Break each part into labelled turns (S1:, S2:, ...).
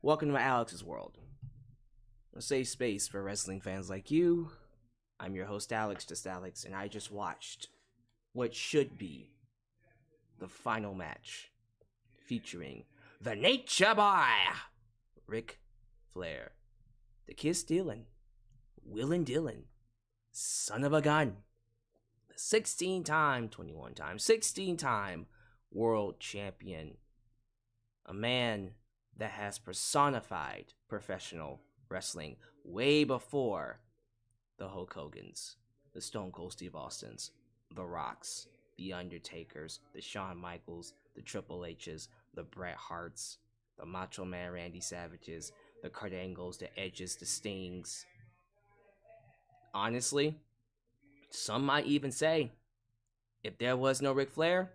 S1: Welcome to Alyx's world, a safe space for wrestling fans like you. I'm your host, Alyx, just Alyx, and I just watched what should be the final match featuring the Nature Boy, Ric Flair, the Kiss Stealing, Willin' Dillon, son of a gun, the 16-time world champion, a man that has personified professional wrestling way before the Hulk Hogans, the Stone Cold Steve Austins, the Rocks, the Undertakers, the Shawn Michaels, the Triple H's, the Bret Harts, the Macho Man Randy Savages, the Kurt Angles, the Edges, the Stings. Honestly, some might even say, if there was no Ric Flair,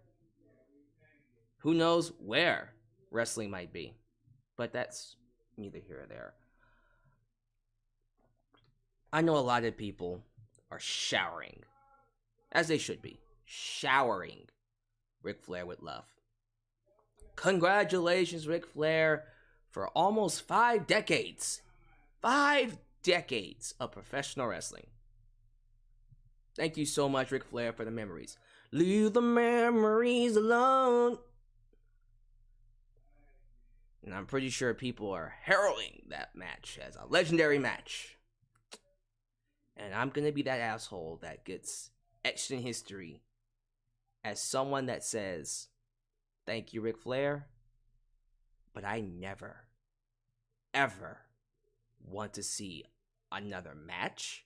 S1: who knows where wrestling might be. But that's neither here or there. I know a lot of people are showering, as they should be, showering Ric Flair with love. Congratulations, Ric Flair, for almost 5 decades. 5 decades of professional wrestling. Thank you so much, Ric Flair, for the memories. Leave the memories alone. And I'm pretty sure people are heralding that match as a legendary match. And I'm going to be that asshole that gets etched in history as someone that says, thank you, Ric Flair, but I never, ever want to see another match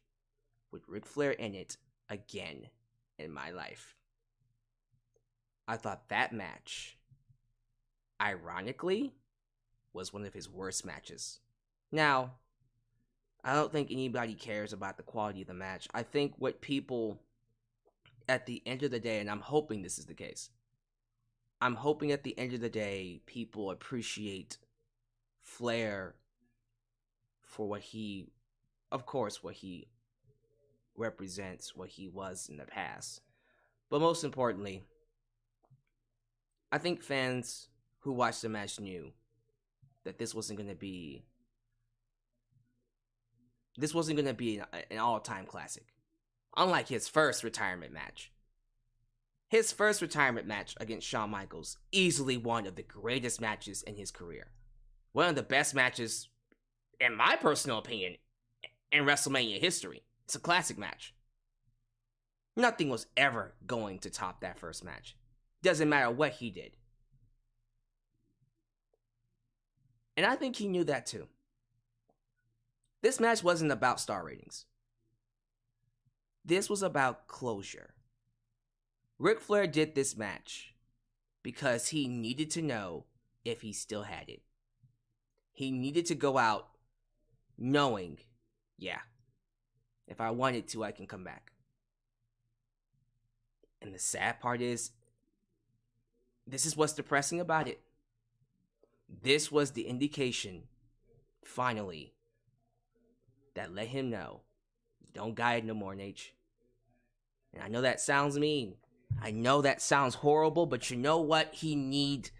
S1: with Ric Flair in it again in my life. I thought that match, ironically, was one of his worst matches. Now, I don't think anybody cares about the quality of the match. I think what people, at the end of the day, and I'm hoping this is the case, I'm hoping at the end of the day, people appreciate Flair for what he, of course, what he represents, what he was in the past. But most importantly, I think fans who watched the match knew that this wasn't going to be an all-time classic. Unlike his first retirement match. His first retirement match against Shawn Michaels, easily one of the greatest matches in his career. One of the best matches, in my personal opinion, in WrestleMania history. It's a classic match. Nothing was ever going to top that first match. Doesn't matter what he did. And I think he knew that too. This match wasn't about star ratings. This was about closure. Ric Flair did this match because he needed to know if he still had it. He needed to go out knowing, yeah, if I wanted to, I can come back. And the sad part is, this is what's depressing about it. This was the indication, finally, that let him know, don't guide no more, Nate. And I know that sounds mean. I know that sounds horrible, but you know what? He needs,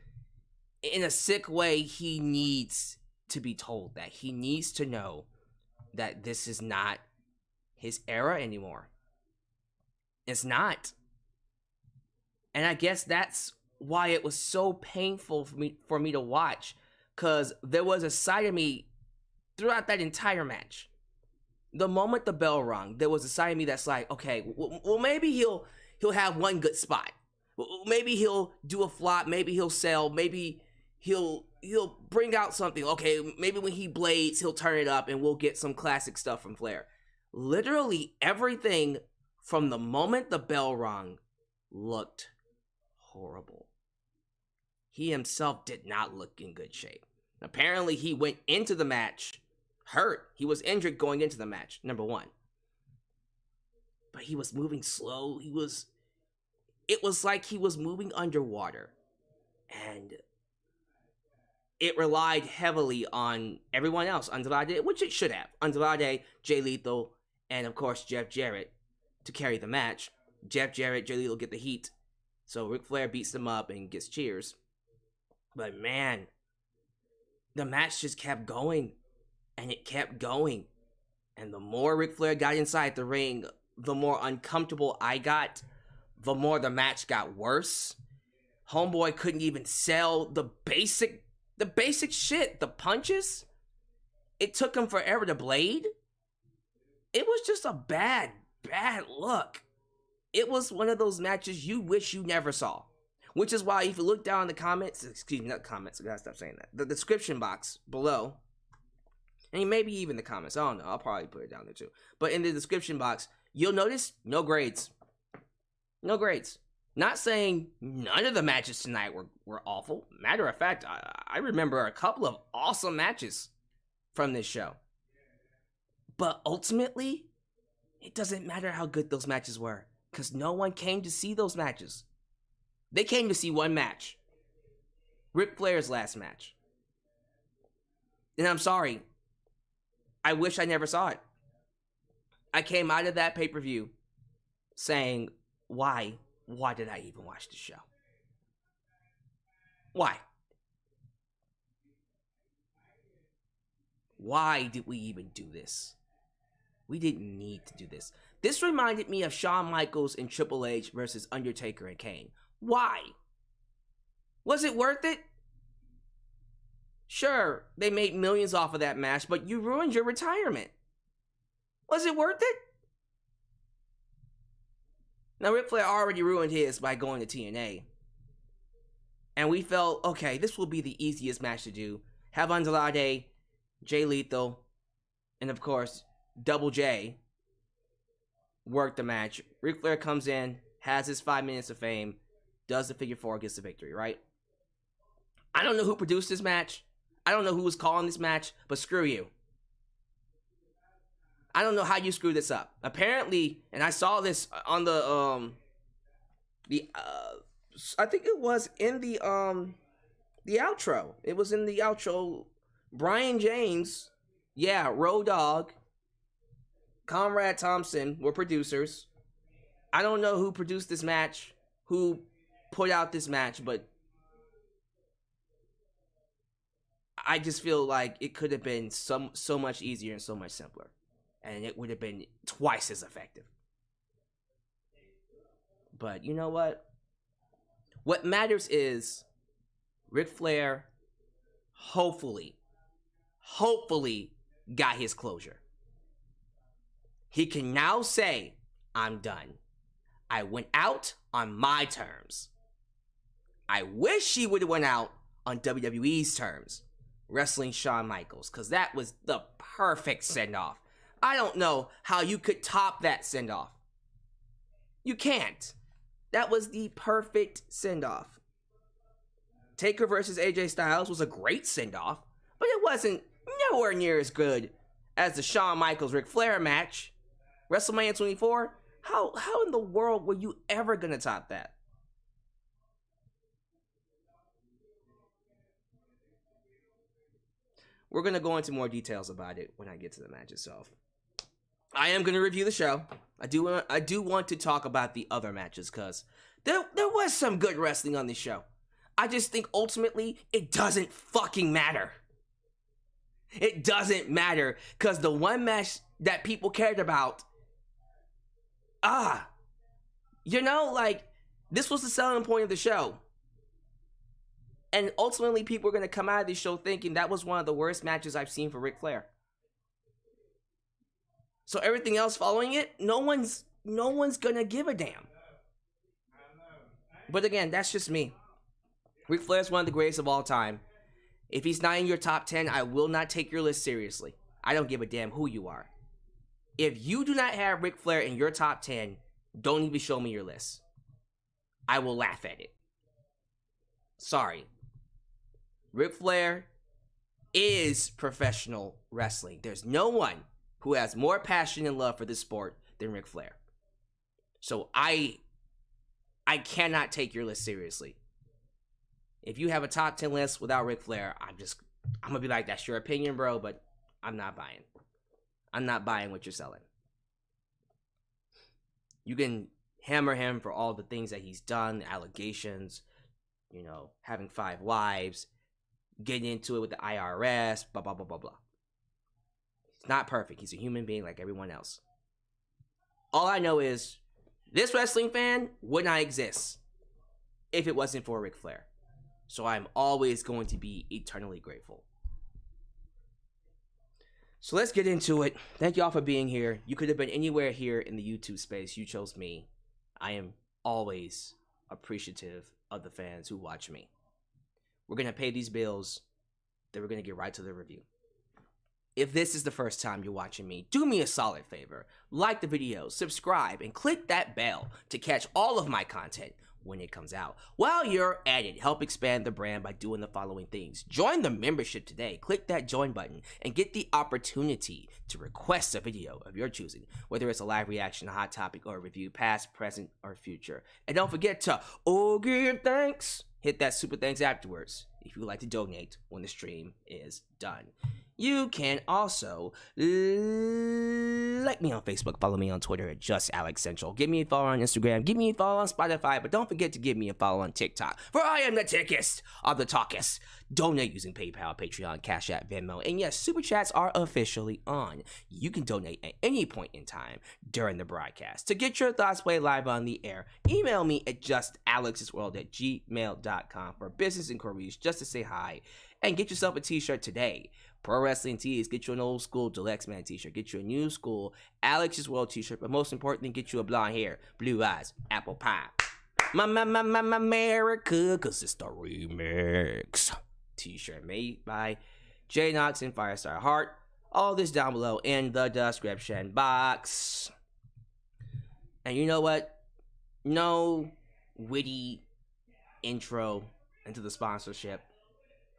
S1: in a sick way, he needs to be told that. He needs to know that this is not his era anymore. It's not. And I guess that's why it was so painful for me to watch, because there was a side of me throughout that entire match. The moment the bell rung, there was a side of me that's like, okay, well maybe he'll have one good spot. Maybe he'll do a flop. Maybe he'll sell. Maybe he'll bring out something. Okay, maybe when he blades, he'll turn it up and we'll get some classic stuff from Flair. Literally everything from the moment the bell rung looked horrible. He himself did not look in good shape. Apparently, he went into the match hurt. He was injured going into the match, number one. But he was moving slow. It was like he was moving underwater. And it relied heavily on everyone else. Andrade, which it should have. Andrade, Jay Lethal, and of course, Jeff Jarrett to carry the match. Jeff Jarrett, Jay Lethal get the heat. So Ric Flair beats them up and gets cheers. But man, the match just kept going, and it kept going. And the more Ric Flair got inside the ring, the more uncomfortable I got, the more the match got worse. Homeboy couldn't even sell the basic shit, the punches. It took him forever to blade. It was just a bad look. It was one of those matches you wish you never saw. Which is why if you look down in the comments, excuse me, not comments, I gotta stop saying that. The description box below, and maybe even the comments, I don't know, I'll probably put it down there too. But in the description box, you'll notice no grades. No grades. Not saying none of the matches tonight were awful. Matter of fact, I remember a couple of awesome matches from this show. But ultimately, it doesn't matter how good those matches were, because no one came to see those matches. They came to see one match. Ric Flair's last match. And I'm sorry. I wish I never saw it. I came out of that pay-per-view saying, why did I even watch the show? Why? Why did we even do this? We didn't need to do this. This reminded me of Shawn Michaels and Triple H versus Undertaker and Kane. Why? Was it worth it? Sure, they made millions off of that match, but you ruined your retirement. Was it worth it? Now, Ric Flair already ruined his by going to TNA. And we felt, okay, this will be the easiest match to do. Have Andrade, Jay Lethal, and of course, Double J work the match. Ric Flair comes in, has his 5 minutes of fame, does the figure 4, gets the victory, right? I don't know who produced this match. I don't know who was calling this match, but screw you. I don't know how you screwed this up. Apparently, and I saw this on the I think it was in the outro. It was in the outro. Brian James, Road Dogg, Conrad Thompson were producers. I don't know who produced this match, who put out this match, but I just feel like it could have been so much easier and so much simpler. And it would have been twice as effective. But you know what? What matters is Ric Flair hopefully got his closure. He can now say, I'm done. I went out on my terms. I wish he would have went out on WWE's terms, wrestling Shawn Michaels, because that was the perfect send-off. I don't know how you could top that send-off. You can't. That was the perfect send-off. Taker versus AJ Styles was a great send-off, but it wasn't nowhere near as good as the Shawn Michaels Ric Flair match. WrestleMania 24, how in the world were you ever going to top that? We're going to go into more details about it when I get to the match itself. I am going to review the show. I do want to talk about the other matches because there was some good wrestling on this show. I just think ultimately it doesn't fucking matter. It doesn't matter because the one match that people cared about, this was the selling point of the show. And ultimately people are going to come out of this show thinking that was one of the worst matches I've seen for Ric Flair. So everything else following it, no one's gonna give a damn. But again, that's just me. Ric Flair's one of the greatest of all time. If he's not in your top 10, I will not take your list seriously. I don't give a damn who you are. If you do not have Ric Flair in your top 10, don't even show me your list. I will laugh at it. Sorry. Ric Flair is professional wrestling. There's no one who has more passion and love for this sport than Ric Flair. So I cannot take your list seriously. If you have a top 10 list without Ric Flair, I'm gonna be like, that's your opinion, bro, but I'm not buying. I'm not buying what you're selling. You can hammer him for all the things that he's done, allegations, having 5 wives, getting into it with the IRS, blah, blah, blah, blah, blah. He's not perfect. He's a human being like everyone else. All I know is this wrestling fan would not exist if it wasn't for Ric Flair. So I'm always going to be eternally grateful. So let's get into it. Thank y'all for being here. You could have been anywhere here in the YouTube space. You chose me. I am always appreciative of the fans who watch me. We're going to pay these bills, then we're going to get right to the review. If this is the first time you're watching me, do me a solid favor. Like the video, subscribe, and click that bell to catch all of my content when it comes out. While you're at it, help expand the brand by doing the following things. Join the membership today. Click that join button and get the opportunity to request a video of your choosing, whether it's a live reaction, a hot topic, or a review, past, present, or future. And don't forget to give thanks. Hit that super thanks afterwards if you would like to donate when the stream is done. You can also like me on Facebook, follow me on Twitter at JustAlexCentral. Give me a follow on Instagram, give me a follow on Spotify, but don't forget to give me a follow on TikTok, for I am the tickest of the talkest. Donate using PayPal, Patreon, Cash App, Venmo, and yes, Super Chats are officially on. You can donate at any point in time during the broadcast. To get your thoughts played live on the air, email me at justalexsworld@gmail.com for business inquiries, just to say hi, and get yourself a t-shirt today. Pro Wrestling Tees, get you an old school Deluxe Man t-shirt, get you a new school Alex's World t-shirt, but most importantly, get you a blonde hair, blue eyes, apple pie. My America, cause it's the remix t-shirt made by J Knox and Firestar Heart. All this down below in the description box. And you know what? No witty intro into the sponsorship.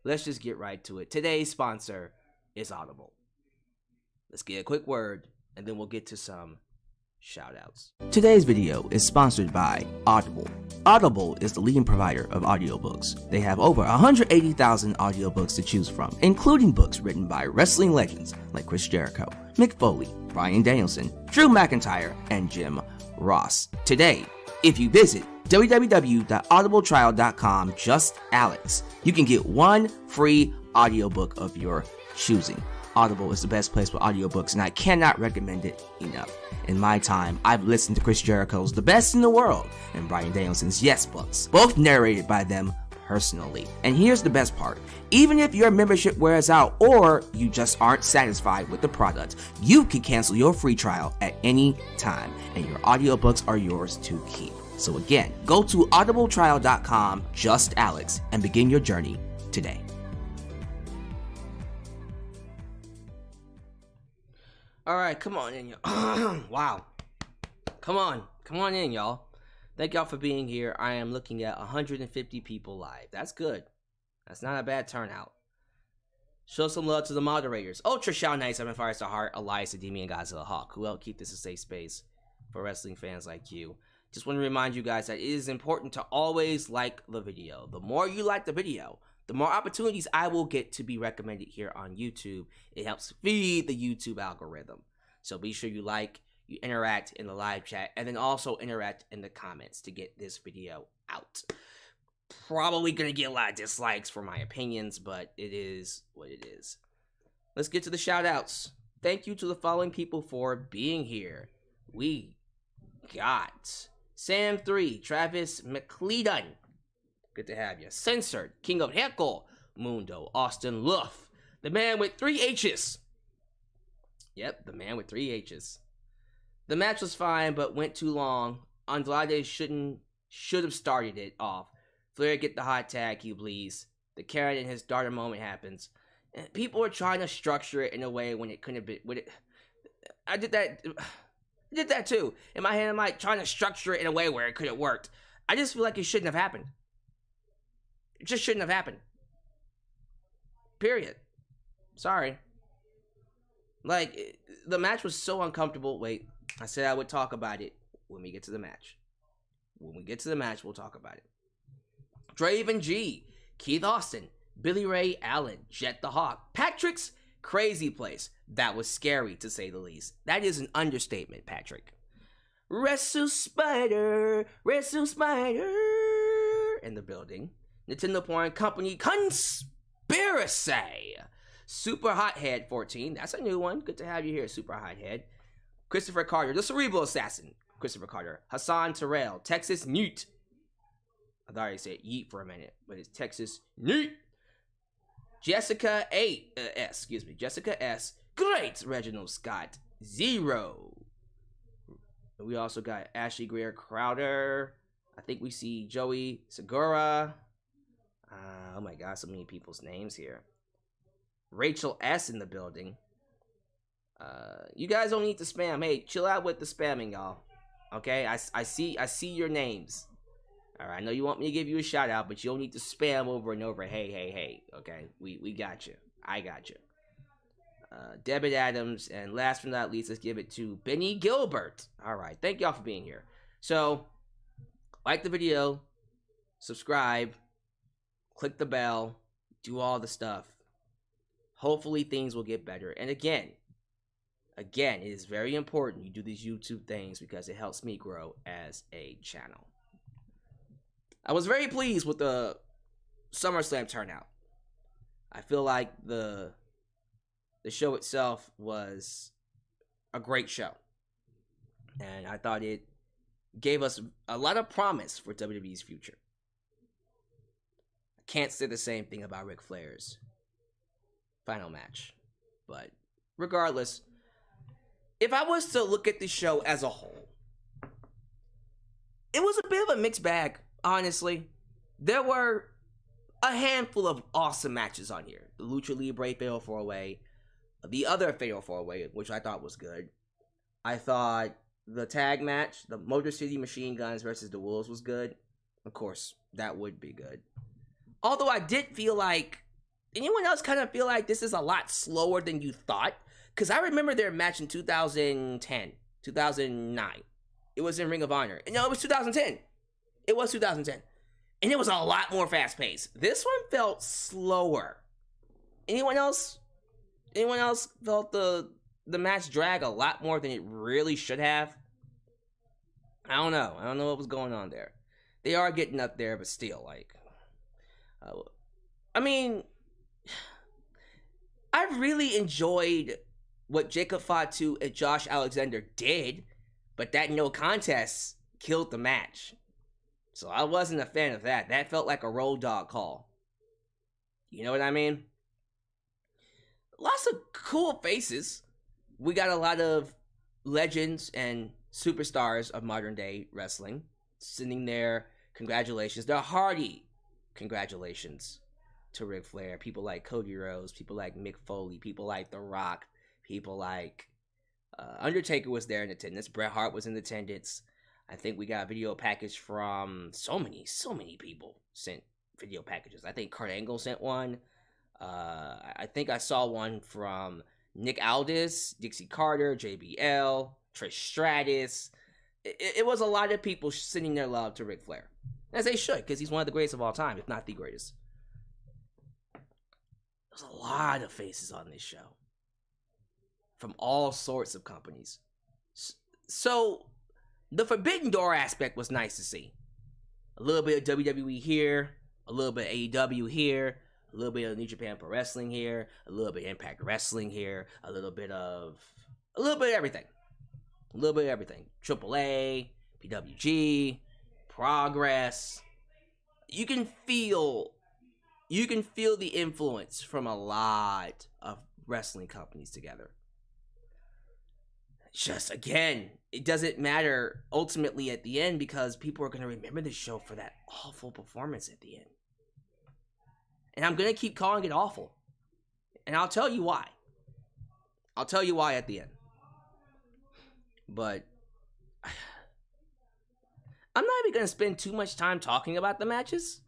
S1: Let's just get right to it. Today's sponsor is Audible. Let's get a quick word, and then we'll get to some shoutouts. Today's video is sponsored by Audible. Audible is the leading provider of audiobooks. They have over 180,000 audiobooks to choose from, including books written by wrestling legends like Chris Jericho, Mick Foley, Bryan Danielson, Drew McIntyre, and Jim Ross. Today, if you visit www.audibletrial.com, just Alex, you can get one free audiobook of your choosing. Audible is the best place for audiobooks, and I cannot recommend it enough. In my time, I've listened to Chris Jericho's The Best in the World and Bryan Danielson's Yes books, both narrated by them personally. And here's the best part. Even if your membership wears out or you just aren't satisfied with the product, you can cancel your free trial at any time, and your audiobooks are yours to keep. So again, go to audibletrial.com, just Alex, and begin your journey today. All right, come on in, y'all. Wow. Come on in, y'all. Thank y'all for being here. I am looking at 150 people live. That's good. That's not a bad turnout. Show some love to the moderators. Ultra Shout 97, Firestar Heart, Elias, Ademi, and Godzilla Hawk, who help keep this a safe space for wrestling fans like you. Just want to remind you guys that it is important to always like the video. The more you like the video, the more opportunities I will get to be recommended here on YouTube. It helps feed the YouTube algorithm. So be sure you like, you interact in the live chat, and then also interact in the comments to get this video out. Probably going to get a lot of dislikes for my opinions, but it is what it is. Let's get to the shout outs. Thank you to the following people for being here. We got Sam3, Travis McClellan. Good to have you. Censored, King of Heckle, Mundo, Austin Luff, the man with 3 H's. Yep, the man with 3 H's. The match was fine, but went too long. Andrade should have started it off. Flair get the hot tag, he bleeds. The Karen and his daughter moment happens. And people are trying to structure it in a way when it couldn't have been. I did that too. In my head, I'm like trying to structure it in a way where it could have worked. I just feel like it shouldn't have happened. It just shouldn't have happened. Period. Sorry. Like, the match was so uncomfortable. Wait, I said I would talk about it when we get to the match. When we get to the match, we'll talk about it. Draven G, Keith Austin, Billy Ray Allen, Jet the Hawk, Patrick's Crazy Place. That was scary, to say the least. That is an understatement, Patrick. Wrestle Spider in the building. Nintendo Porn Company Purrazzo. Super Hothead 14. That's a new one. Good to have you here, Super Hothead. Christopher Carter, the Cerebral Assassin. Christopher Carter. Hassan Terrell. Texas Newt. I thought I said Yeet for a minute, but it's Texas Newt. Jessica S. Jessica S. Great. Reginald Scott. 0. We also got Ashley Greer Crowder. I think we see Joey Segura. Oh my god, so many people's names here. Rachael S. in the building. You guys don't need to spam. Hey, chill out with the spamming, y'all. Okay, I see your names. Alright, I know you want me to give you a shout out, but you don't need to spam over and over. Hey. Okay, we got you. I got you. Debbie Adams, and last but not least, let's give it to Benny Gilbert. Alright, thank y'all for being here. So, like the video, subscribe, click the bell, do all the stuff. Hopefully things will get better. And again, it is very important you do these YouTube things because it helps me grow as a channel. I was very pleased with the SummerSlam turnout. I feel like the show itself was a great show. And I thought it gave us a lot of promise for WWE's future. I can't say the same thing about Ric Flair's final match. But regardless, if I was to look at the show as a whole, it was a bit of a mixed bag, honestly. There were a handful of awesome matches on here. The Lucha Libre Fatal 4-Way, the other Fatal 4-Way, which I thought was good. I thought the tag match, the Motor City Machine Guns versus the Wolves, was good. Of course, that would be good. Although I did feel like, anyone else kind of feel like this is a lot slower than you thought? Because I remember their match in 2010, 2009. It was in Ring of Honor. No, it was 2010. It was 2010. And it was a lot more fast-paced. This one felt slower. Anyone else felt the match drag a lot more than it really should have? I don't know. I don't know what was going on there. They are getting up there, but still, like... I mean... I really enjoyed what Jacob Fatu and Josh Alexander did, but that no contest killed the match. So I wasn't a fan of that. That felt like a road dog call. You know what I mean? Lots of cool faces. We got a lot of legends and superstars of modern day wrestling sending their congratulations, their hearty congratulations to Ric Flair. People like Cody Rhodes, people like Mick Foley, people like The Rock, people like Undertaker was there in attendance. Bret Hart was in attendance. I think we got a video package from so many people sent video packages. I think Kurt Angle sent one. I think I saw one from Nick Aldis, Dixie Carter, JBL, Trish Stratus. It was a lot of people sending their love to Ric Flair. As they should, because he's one of the greatest of all time, if not the greatest. There's a lot of faces on this show. From all sorts of companies. So, the Forbidden Door aspect was nice to see. A little bit of WWE here, a little bit of AEW here, a little bit of New Japan Pro Wrestling here, a little bit of Impact Wrestling here, a little bit of everything. A little bit of everything. AAA, PWG, Progress. You can feel the influence from a lot of wrestling companies together. Just, again, it doesn't matter ultimately at the end because people are going to remember this show for that awful performance at the end. And I'm going to keep calling it awful. And I'll tell you why. I'll tell you why at the end. But I'm not even going to spend too much time talking about the matches.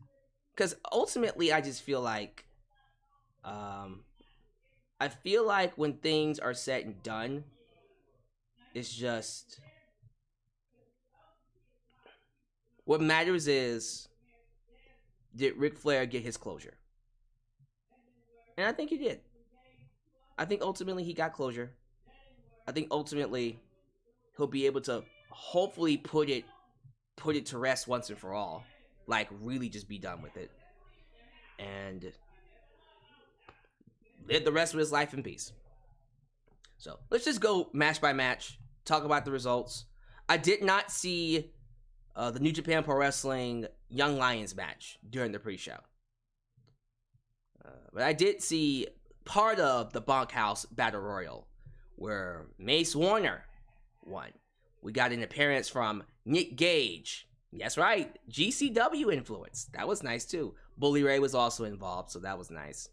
S1: Because ultimately, I just feel like... I feel like when things are said and done... It's just... What matters is... Did Ric Flair get his closure? And I think he did. I think ultimately he got closure. I think ultimately he'll be able to hopefully put it to rest once and for all. Like, really just be done with it. And live the rest of his life in peace. So let's just go match by match, talk about the results. I did not see the New Japan Pro Wrestling Young Lions match during the pre-show. But I did see part of the Bunkhouse Battle Royal where Mace Warner won. We got an appearance from Nick Gage. That's right, GCW influence. That was nice too. Bully Ray was also involved, so that was nice.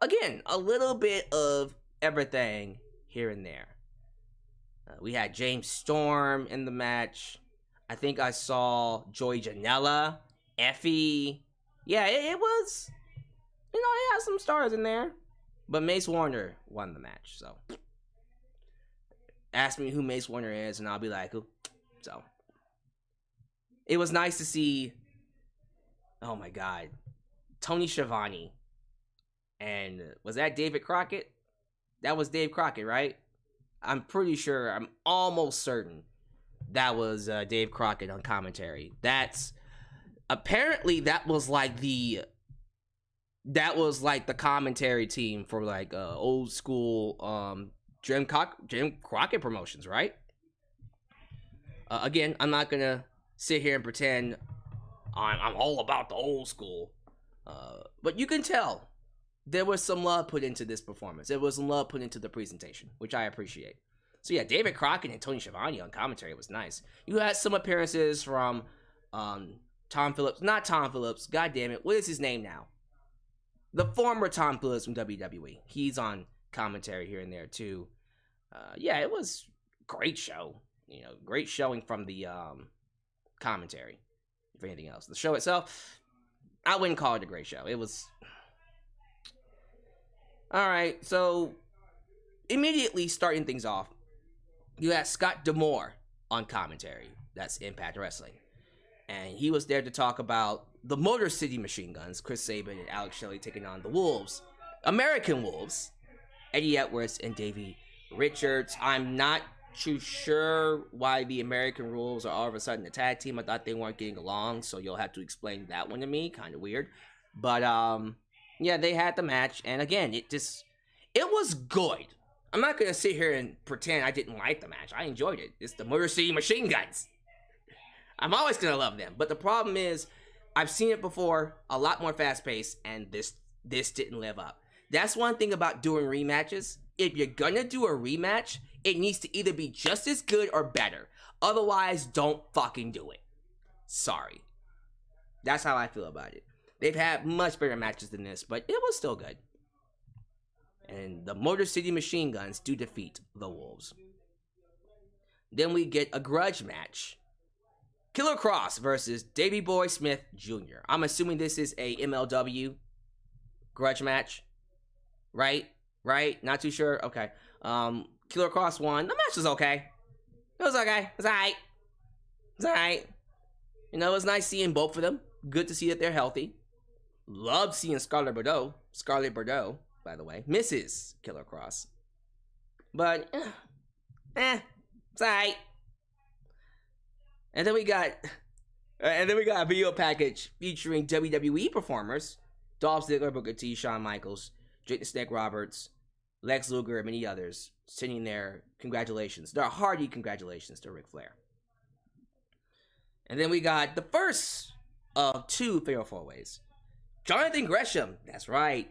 S1: Again, a little bit of everything here and there. We had James Storm in the match. I think I saw Joey Janela, Effie. Yeah, it was, it had some stars in there. But Mace Warner won the match, so. Ask me who Mace Warner is, and I'll be like, who? So. It was nice to see, oh my God, Tony Schiavone. And was that David Crockett? That was Dave Crockett, right? I'm pretty sure, I'm almost certain that was Dave Crockett on commentary. Apparently that was like the commentary team for like old school Jim Crockett Promotions, right? Again, I'm not gonna sit here and pretend I'm all about the old school, but you can tell there was some love put into this performance. There was some love put into the presentation, which I appreciate. So yeah, David Crockett and Tony Schiavone on commentary was nice. You had some appearances from Tom Phillips. Not Tom Phillips. God damn it. What is his name now? The former Tom Phillips from WWE. He's on commentary here and there too. Yeah, it was a great show. Great showing from the commentary. If anything else. The show itself, I wouldn't call it a great show. It was... Alright, so immediately starting things off, you had Scott D'Amore on commentary. That's Impact Wrestling. And he was there to talk about the Motor City Machine Guns, Chris Sabin and Alex Shelley taking on the Wolves. American Wolves, Eddie Edwards and Davey Richards. I'm not too sure why the American Wolves are all of a sudden a tag team. I thought they weren't getting along, so you'll have to explain that one to me. Kind of weird. But, yeah, they had the match, and again, it was good. I'm not going to sit here and pretend I didn't like the match. I enjoyed it. It's the Motor City Machine Guns. I'm always going to love them. But the problem is, I've seen it before, a lot more fast-paced, and this didn't live up. That's one thing about doing rematches. If you're going to do a rematch, it needs to either be just as good or better. Otherwise, don't fucking do it. Sorry. That's how I feel about it. They've had much better matches than this, but it was still good. And the Motor City Machine Guns do defeat the Wolves. Then we get a grudge match. Killer Kross versus Davey Boy Smith Jr. I'm assuming this is a MLW grudge match. Right? Not too sure? Okay. Killer Kross won. The match was okay. It was okay. It was alright. It was nice seeing both of them. Good to see that they're healthy. Love seeing Scarlett Bordeaux, by the way, Mrs. Killer Kross. But, it's alright. And then we got a video package featuring WWE performers, Dolph Ziggler, Booker T, Shawn Michaels, Jake the Snake Roberts, Lex Luger, and many others, sending their congratulations, their hearty congratulations to Ric Flair. And then we got the first of two Fatal 4-Ways. Jonathan Gresham, that's right.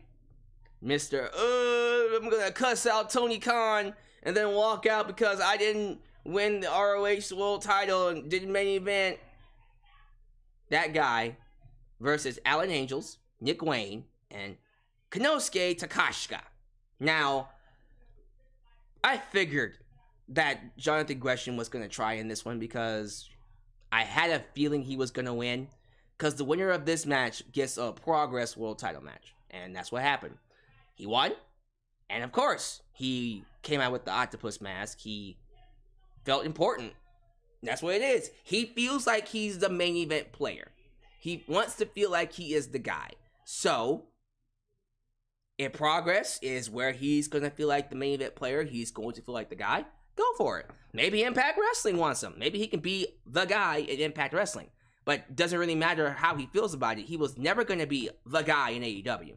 S1: Mr. I'm gonna cuss out Tony Khan and then walk out because I didn't win the ROH World title and didn't main event. That guy versus Alan Angels, Nick Wayne, and Konosuke Takashika. Now, I figured that Jonathan Gresham was gonna try in this one because I had a feeling he was gonna win. Because the winner of this match gets a Progress World title match. And that's what happened. He won. And of course, he came out with the octopus mask. He felt important. That's what it is. He feels like he's the main event player. He wants to feel like he is the guy. So, if Progress is where he's going to feel like the main event player, he's going to feel like the guy, go for it. Maybe Impact Wrestling wants him. Maybe he can be the guy in Impact Wrestling. But it doesn't really matter how he feels about it. He was never going to be the guy in AEW.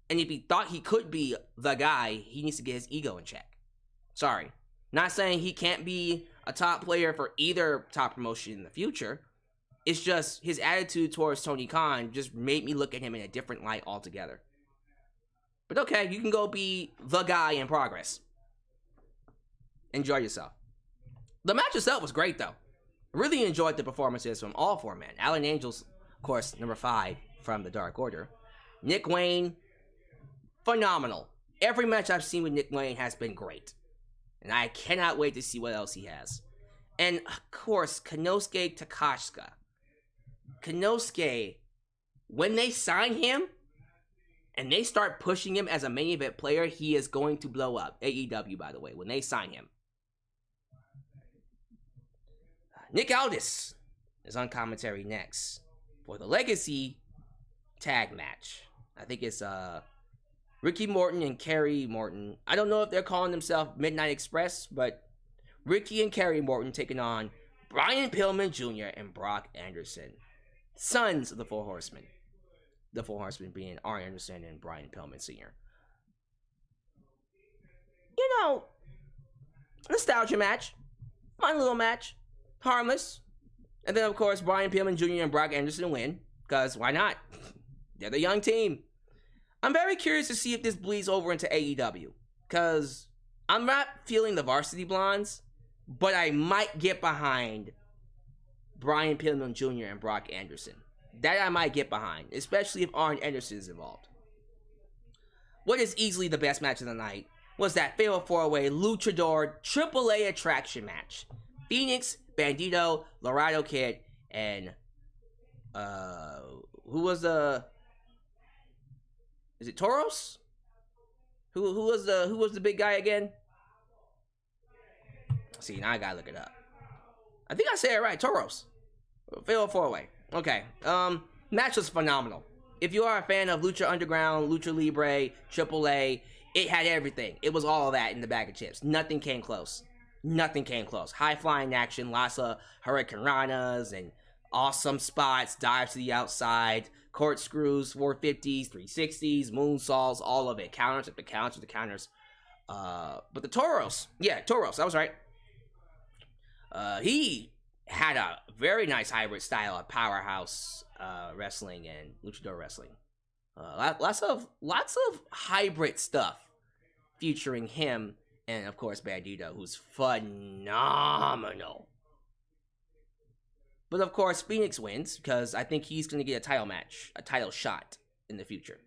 S1: And if he thought he could be the guy, he needs to get his ego in check. Sorry. Not saying he can't be a top player for either top promotion in the future. It's just his attitude towards Tony Khan just made me look at him in a different light altogether. But okay, you can go be the guy in progress. Enjoy yourself. The match itself was great, though. Really enjoyed the performances from all four men. Alan Angels, of course, number 5 from the Dark Order. Nick Wayne, phenomenal. Every match I've seen with Nick Wayne has been great. And I cannot wait to see what else he has. And, of course, Konosuke Takashika. Konosuke, when they sign him, and they start pushing him as a main event player, he is going to blow up. AEW, by the way, when they sign him. Nick Aldis is on commentary next for the Legacy tag match. I think it's Ricky Morton and Kerry Morton. I don't know if they're calling themselves Midnight Express, but Ricky and Kerry Morton taking on Brian Pillman Jr. and Brock Anderson, sons of the Four Horsemen. The Four Horsemen being Arn Anderson and Brian Pillman Sr. You know, nostalgia match. Fun little match. Harmless. And then, of course, Brian Pillman Jr. and Brock Anderson win. Because why not? They're the young team. I'm very curious to see if this bleeds over into AEW. Because I'm not feeling the Varsity Blondes. But I might get behind Brian Pillman Jr. and Brock Anderson. That I might get behind, especially if Arn Anderson is involved. What is easily the best match of the night was that Fatal 4-Way Luchador AAA attraction match. Phoenix, Bandito, Laredo Kid, and who was the? Is it Toros? Who was the big guy again? See, now I gotta look it up. I think I said it right. Toros. Fatal 4-Way. Okay, match was phenomenal. If you are a fan of Lucha Underground, Lucha Libre, AAA, it had everything. It was all of that in the bag of chips. Nothing came close. Nothing came close. High-flying action, lots of Hurricane Ranas and awesome spots, dives to the outside, corkscrews, 450s, 360s, moonsaults, all of it. Counters after counters after counters. But the Toros, I was right. He had a very nice hybrid style of powerhouse wrestling and luchador wrestling. Lots of hybrid stuff featuring him and, of course, Bandito, who's phenomenal. But, of course, Phoenix wins because I think he's going to get a title match, a title shot in the future.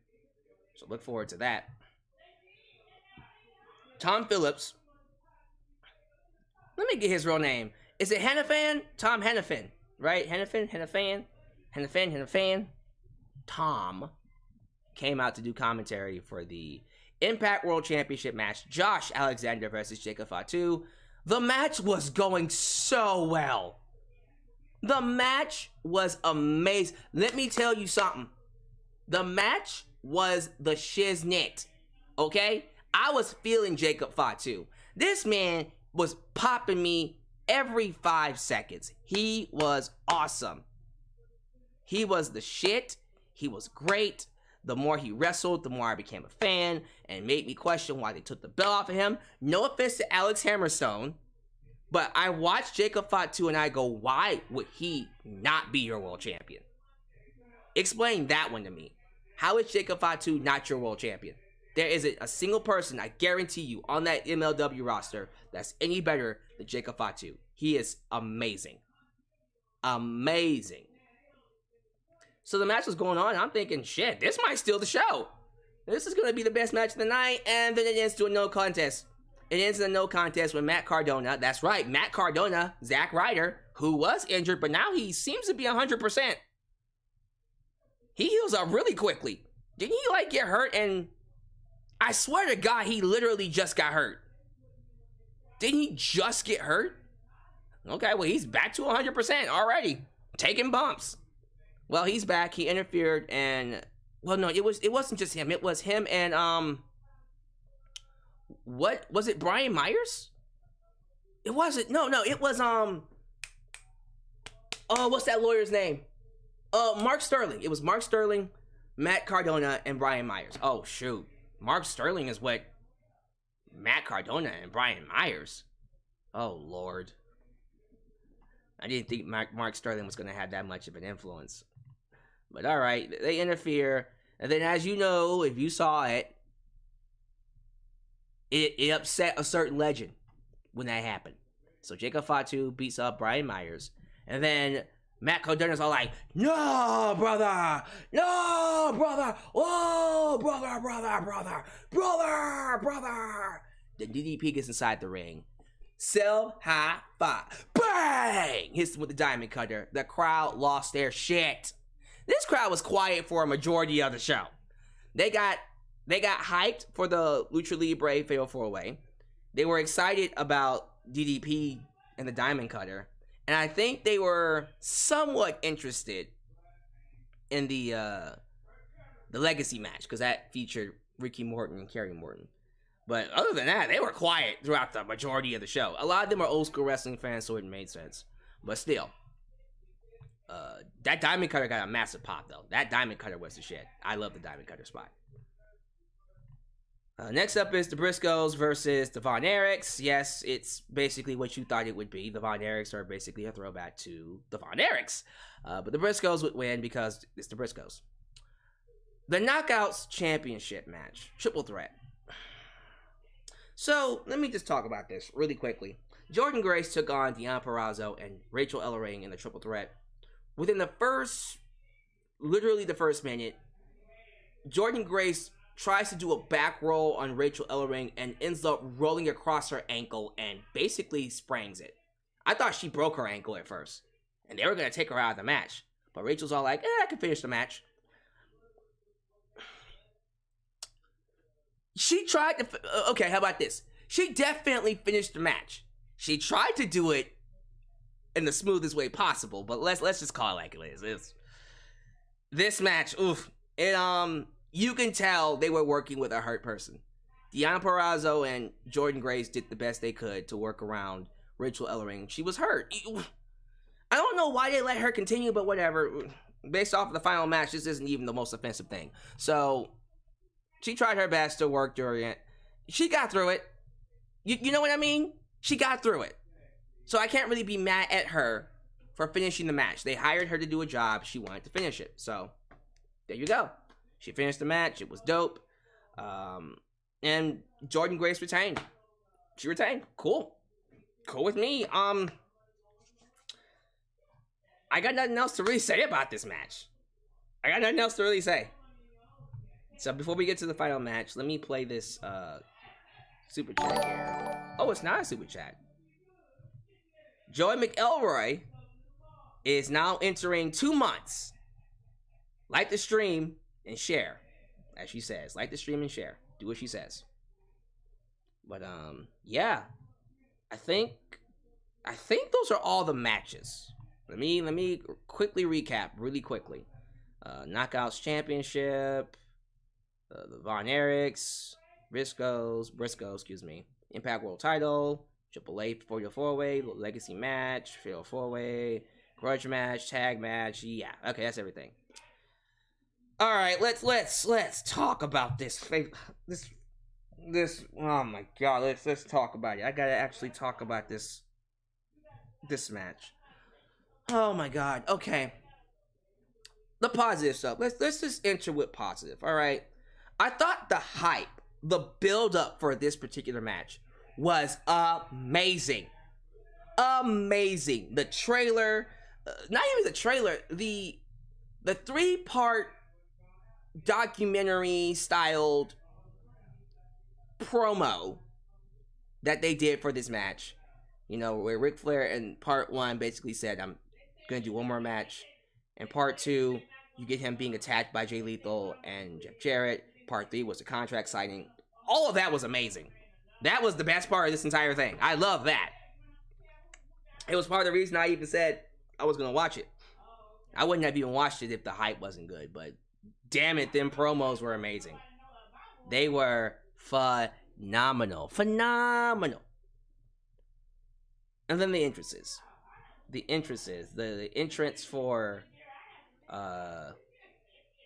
S1: So look forward to that. Tom Phillips. Let me get his real name. Is it Hannafan? Tom Hannafan, right? Hannafan. Tom came out to do commentary for the Impact World Championship match. Josh Alexander versus Jacob Fatu. The match was going so well. The match was amazing. Let me tell you something. The match was the shiznit, okay? I was feeling Jacob Fatu. This man was popping me every 5 seconds. He was awesome. He was the shit. He was great. The more he wrestled, the more I became a fan and made me question why they took the belt off of him. No offense to Alex Hammerstone, but I watched Jacob Fatu and I go, why would he not be your world champion? Explain that one to me. How is Jacob Fatu not your world champion? There isn't a single person, I guarantee you, on that MLW roster that's any better than Jacob Fatu. He is amazing. Amazing. So the match was going on, and I'm thinking, shit, this might steal the show. This is going to be the best match of the night, and then it ends to a no contest. It ends in a no contest with Matt Cardona. That's right, Matt Cardona, Zack Ryder, who was injured, but now he seems to be 100%. He heals up really quickly. Didn't he, get hurt and... I swear to God, he literally just got hurt. Didn't he just get hurt? Okay, well, he's back to 100% already. Taking bumps. Well, he's back. He interfered and... Well, no, it wasn't just him. It was him and, What? Was it Brian Myers? It wasn't. No, it was, what's that lawyer's name? Mark Sterling. It was Mark Sterling, Matt Cardona and Brian Myers. Oh, shoot. Mark Sterling is what? Matt Cardona and Brian Myers. Oh, Lord. I didn't think Mark Sterling was going to have that much of an influence. But all right, they interfere. And then, as you know, if you saw it, it upset a certain legend when that happened. So Jacob Fatu beats up Brian Myers. And then Matt Cardona's all like, no, brother! No, brother! Oh, brother! Then DDP gets inside the ring. Sell high five. Bang! Hits him with the diamond cutter. The crowd lost their shit. This crowd was quiet for a majority of the show. They got hyped for the Lucha Libre Fatal 4-Way. They were excited about DDP and the diamond cutter. And I think they were somewhat interested in the legacy match, because that featured Ricky Morton and Kerry Morton. But other than that, they were quiet throughout the majority of the show. A lot of them are old school wrestling fans, so it made sense. But still, that diamond cutter got a massive pop, though. That diamond cutter was the shit. I love the diamond cutter spot. Next up is the Briscoes versus the Von Erichs. Yes, it's basically what you thought it would be. The Von Erichs are basically a throwback to the Von Erichs. But the Briscoes would win because it's the Briscoes. The Knockouts Championship match. Triple threat. So, let me just talk about this really quickly. Jordynne Grace took on Deonna Purrazzo and Rachael Ellering in the triple threat. Within literally the first minute, Jordynne Grace tries to do a back roll on Rachael Ellering and ends up rolling across her ankle and basically sprains it. I thought she broke her ankle at first, and they were going to take her out of the match. But Rachel's all like, I can finish the match. She tried to... Okay, how about this? She definitely finished the match. She tried to do it in the smoothest way possible, but let's just call it like it is. This match, oof. You can tell they were working with a hurt person. Deonna Purrazzo and Jordynne Grace did the best they could to work around Rachael Ellering. She was hurt. I don't know why they let her continue, but whatever. Based off of the final match, this isn't even the most offensive thing. So, she tried her best to work during it. She got through it. You know what I mean? She got through it. So I can't really be mad at her for finishing the match. They hired her to do a job. She wanted to finish it. So, there you go. She finished the match. It was dope. And Jordynne Grace retained. She retained. Cool. Cool with me. I got nothing else to really say about this match. I got nothing else to really say. So before we get to the final match, let me play this super chat here. Oh, it's not a super chat. Joey McElroy is now entering 2 months. Like the stream and share, as she says. Like the stream and share. Do what she says. But yeah, I think those are all the matches. Let me quickly recap, really quickly. Knockouts Championship, the Von Erichs, Briscoes, excuse me. Impact World Title, AAA 4-way, Legacy Match, Fatal 4-Way, Grudge Match, Tag Match. Yeah, okay, that's everything. All right, let's talk about this. Oh my god, let's talk about it. I gotta actually talk about this match. Oh my god. Okay. The positive stuff. Let's just enter with positive. All right. I thought the hype, the build up for this particular match was amazing. Amazing. The trailer, not even the trailer, the 3-part documentary styled promo that they did for this match, you know, where Ric Flair in part 1 basically said, I'm gonna do one more match, and part 2 you get him being attacked by Jay Lethal and Jeff Jarrett. Part 3 was the contract signing. All of that was amazing. That was the best part of this entire thing. I love that. It was part of the reason I even said I was gonna watch it. I wouldn't have even watched it if the hype wasn't good, but damn it, them promos were amazing. They were phenomenal. Phenomenal. And then the entrances. The entrance for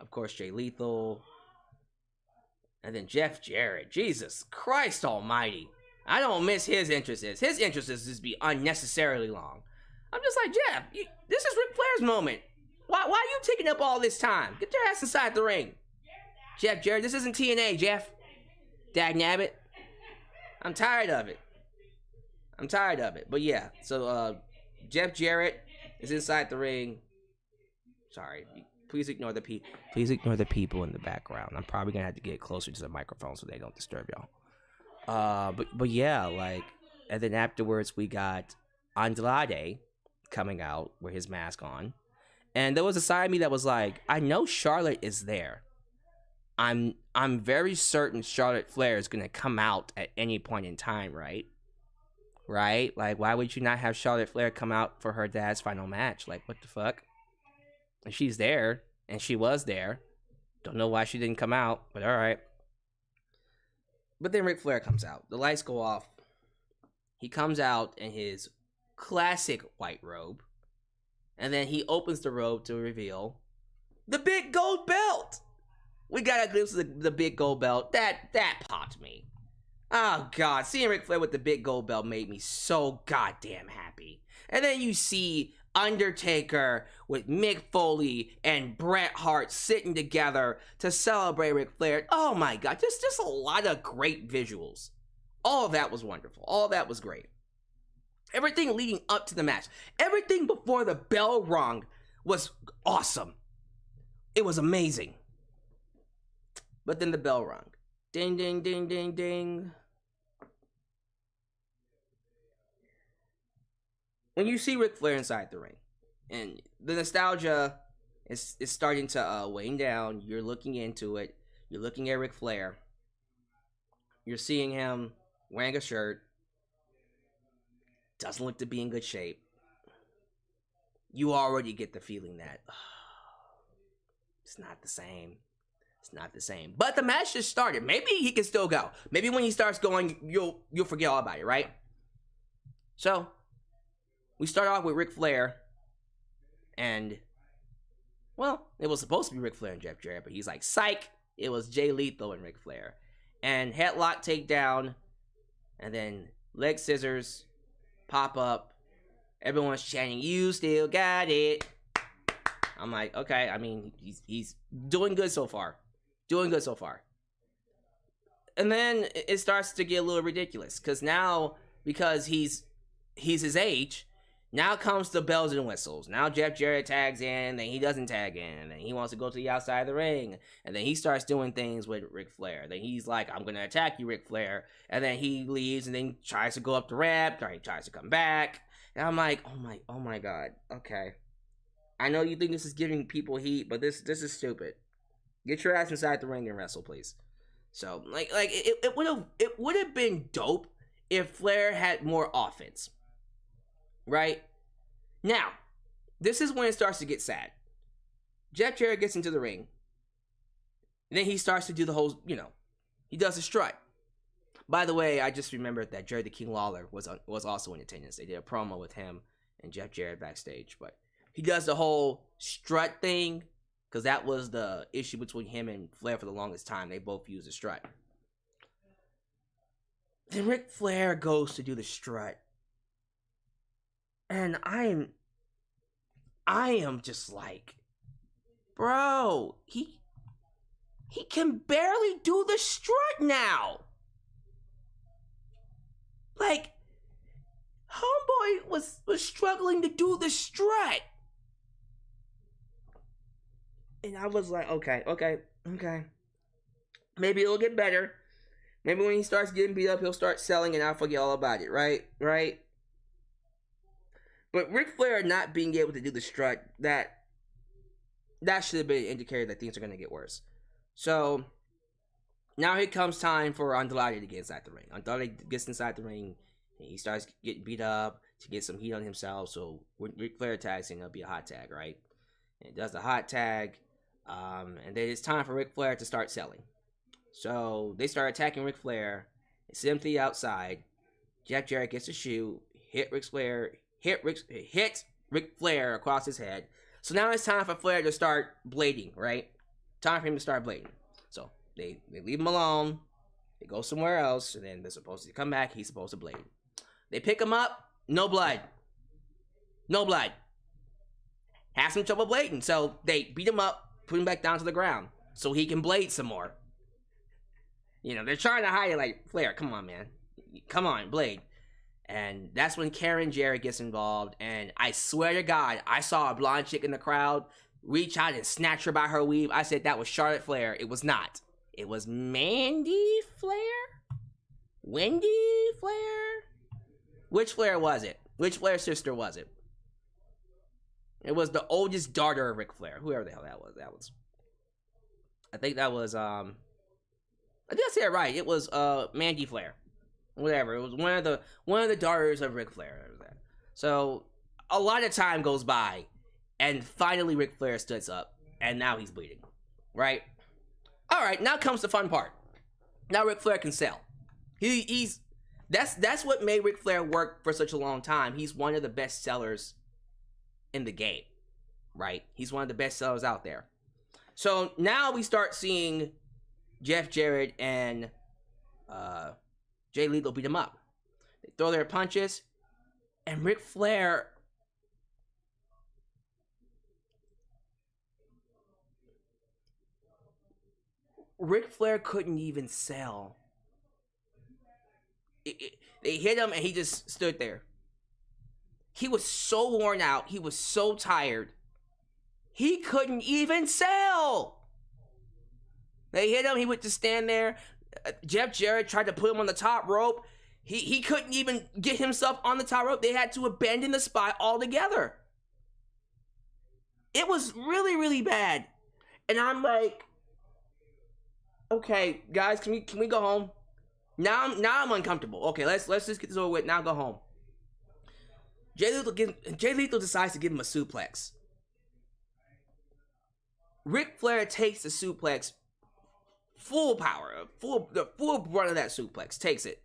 S1: of course, Jay Lethal. And then Jeff Jarrett. Jesus Christ almighty. I don't miss his entrances. His entrances just be unnecessarily long. I'm just like, Jeff, this is Ric Flair's moment. Why are you taking up all this time? Get your ass inside the ring. Jeff Jarrett, this isn't TNA, Jeff. Dagnabbit. I'm tired of it. But yeah, so Jeff Jarrett is inside the ring. Sorry. Please ignore the people in the background. I'm probably gonna have to get closer to the microphone so they don't disturb y'all. But yeah, like, and then afterwards we got Andrade coming out with his mask on, and there was a side of me that was like, I know Charlotte is there. I'm very certain Charlotte Flair is gonna come out at any point in time, right? Right? Like, why would you not have Charlotte Flair come out for her dad's final match? Like, what the fuck? And she's there, and she was there. Don't know why she didn't come out, but all right. But then Ric Flair comes out. The lights go off. He comes out in his classic white robe, and then he opens the robe to reveal the big gold belt. We got a glimpse of the big gold belt. That popped me. Oh, God. Seeing Ric Flair with the big gold belt made me so goddamn happy. And then you see Undertaker with Mick Foley and Bret Hart sitting together to celebrate Ric Flair. Oh, my God. Just a lot of great visuals. All of that was wonderful. All of that was great. Everything leading up to the match. Everything before the bell rung was awesome. It was amazing. But then the bell rung. Ding, ding, ding, ding, ding. When you see Ric Flair inside the ring, and the nostalgia is starting to wane down, you're looking into it, you're looking at Ric Flair, you're seeing him wearing a shirt, doesn't look to be in good shape. You already get the feeling that it's not the same. It's not the same. But the match just started. Maybe he can still go. Maybe when he starts going, you'll forget all about it, right? So, we start off with Ric Flair. And, well, it was supposed to be Ric Flair and Jeff Jarrett, but he's like, psych! It was Jay Lethal and Ric Flair. And headlock takedown. And then leg scissors pop up. Everyone's chanting, you still got it. I'm like, okay, I mean, he's doing good so far. Doing good so far. And then it starts to get a little ridiculous. Because he's his age, now comes the bells and whistles. Now Jeff Jarrett tags in, then he doesn't tag in, and then he wants to go to the outside of the ring. And then he starts doing things with Ric Flair. Then he's like, I'm going to attack you, Ric Flair. And then he leaves and then tries to go up the ramp, or he tries to come back. And I'm like, oh my God, okay. I know you think this is giving people heat, but this is stupid. Get your ass inside the ring and wrestle, please. So, like it would have been dope if Flair had more offense. Right? Now, this is when it starts to get sad. Jeff Jarrett gets into the ring. And then he starts to do the whole, he does a strut. By the way, I just remembered that Jerry the King Lawler was also in attendance. They did a promo with him and Jeff Jarrett backstage, but he does the whole strut thing, because that was the issue between him and Flair for the longest time. They both used a strut. Then Ric Flair goes to do the strut. And I am just like, bro, he can barely do the strut now. Like, homeboy was struggling to do the strut. And I was like, okay. Maybe it'll get better. Maybe when he starts getting beat up, he'll start selling and I'll forget all about it, right? But Ric Flair not being able to do the strut, that should have been an indicator that things are going to get worse. So, now it comes time for Andrade to get inside the ring. Andrade gets inside the ring, and he starts getting beat up to get some heat on himself. So, when Ric Flair tags in, it'll be a hot tag, right? And it does the hot tag. And then it's time for Ric Flair to start selling. So they start attacking Ric Flair. It's empty outside. Jeff Jarrett gets a shoe, hit Ric Flair across his head. So now it's time for Flair to start blading, right? Time for him to start blading. So they leave him alone. They go somewhere else, and then they're supposed to come back. He's supposed to blade. They pick him up. No blood. No blood. Has some trouble blading. So they beat him up, put him back down to the ground so he can blade some more. You know, they're trying to hide it like, Flair, come on, man. Come on, blade. And that's when Karen Jarrett gets involved. And I swear to God, I saw a blonde chick in the crowd reach out and snatch her by her weave. I said that was Charlotte Flair. It was not. It was Mandy Flair? Wendy Flair? Which Flair was it? Which Flair sister was it? It was the oldest daughter of Ric Flair. Whoever the hell that was. I think that was, I think I said it right. It was, Mandy Flair. Whatever. It was one of the daughters of Ric Flair. So, a lot of time goes by, and finally Ric Flair stood up, and now he's bleeding. Right? Alright, now comes the fun part. Now Ric Flair can sell. That's what made Ric Flair work for such a long time. He's one of the best sellers in the game, right? He's one of the best sellers out there. So now we start seeing Jeff Jarrett and Jay Lethal beat him up. They throw their punches, and Ric Flair couldn't even sell. They hit him, and he just stood there. He was so worn out. He was so tired. He couldn't even sell. They hit him. He would just stand there. Jeff Jarrett tried to put him on the top rope. He couldn't even get himself on the top rope. They had to abandon the spot altogether. It was really, really bad. And I'm like, okay, guys, can we go home? Now I'm uncomfortable. Okay, let's just get this over with. Now go home. Jay Lethal decides to give him a suplex. Ric Flair takes the suplex, full power, the full brunt of that suplex, takes it,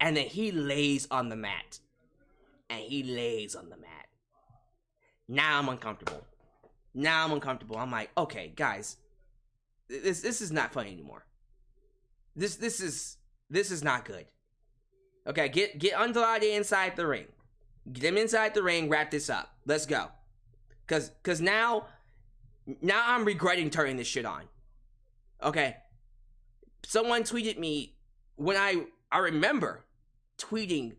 S1: and then he lays on the mat. Now I'm uncomfortable. I'm like, okay, guys, this is not funny anymore. This is not good. Okay, get Andrade inside the ring. Get him inside the ring, wrap this up. Let's go. Cause now I'm regretting turning this shit on. Okay. Someone tweeted me when I remember tweeting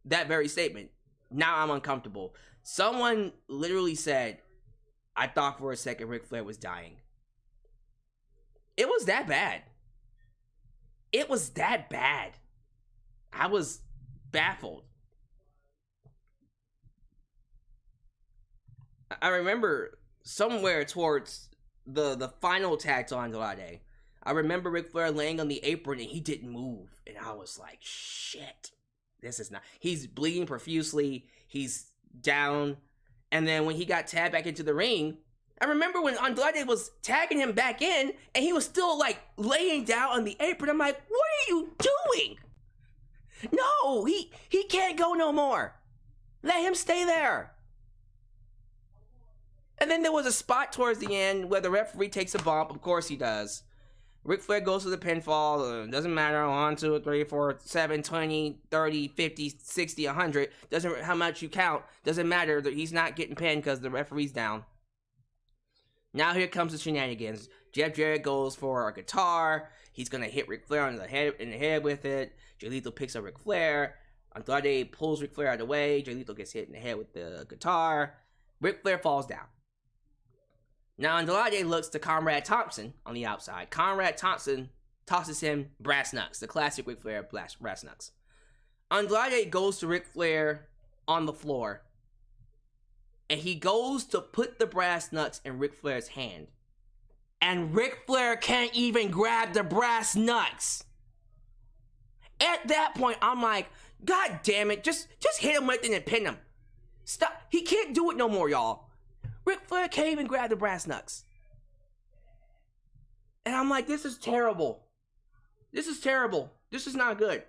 S1: that very statement. Now I'm uncomfortable. Someone literally said, I thought for a second Ric Flair was dying. It was that bad. I was baffled. I remember somewhere towards the final tag to Andrade, I remember Ric Flair laying on the apron and he didn't move. And I was like, shit. This is not... He's bleeding profusely. He's down. And then when he got tagged back into the ring, I remember when Andrade was tagging him back in and he was still like laying down on the apron. I'm like, what are you doing? No, he can't go no more. Let him stay there. And then there was a spot towards the end where the referee takes a bump. Of course he does. Ric Flair goes to the pinfall. Doesn't matter. 1, 2, 3, 4, 7, 20, 30, 50, 60, 100. Doesn't matter how much you count. Doesn't matter. He's not getting pinned because the referee's down. Now here comes the shenanigans. Jeff Jarrett goes for a guitar. He's going to hit Ric Flair in the head with it. Jay Lethal picks up Ric Flair. Andrade pulls Ric Flair out of the way. Jay Lethal gets hit in the head with the guitar. Ric Flair falls down. Now Andrade looks to Conrad Thompson on the outside. Conrad Thompson tosses him brass knucks, the classic Ric Flair brass knucks. Andrade goes to Ric Flair on the floor, and he goes to put the brass knucks in Ric Flair's hand. And Ric Flair can't even grab the brass knucks. At that point, I'm like, God damn it, just hit him with it and pin him. Stop. He can't do it no more, y'all. Ric Flair can't even grab the brass knucks. And I'm like, this is terrible. This is terrible. This is not good.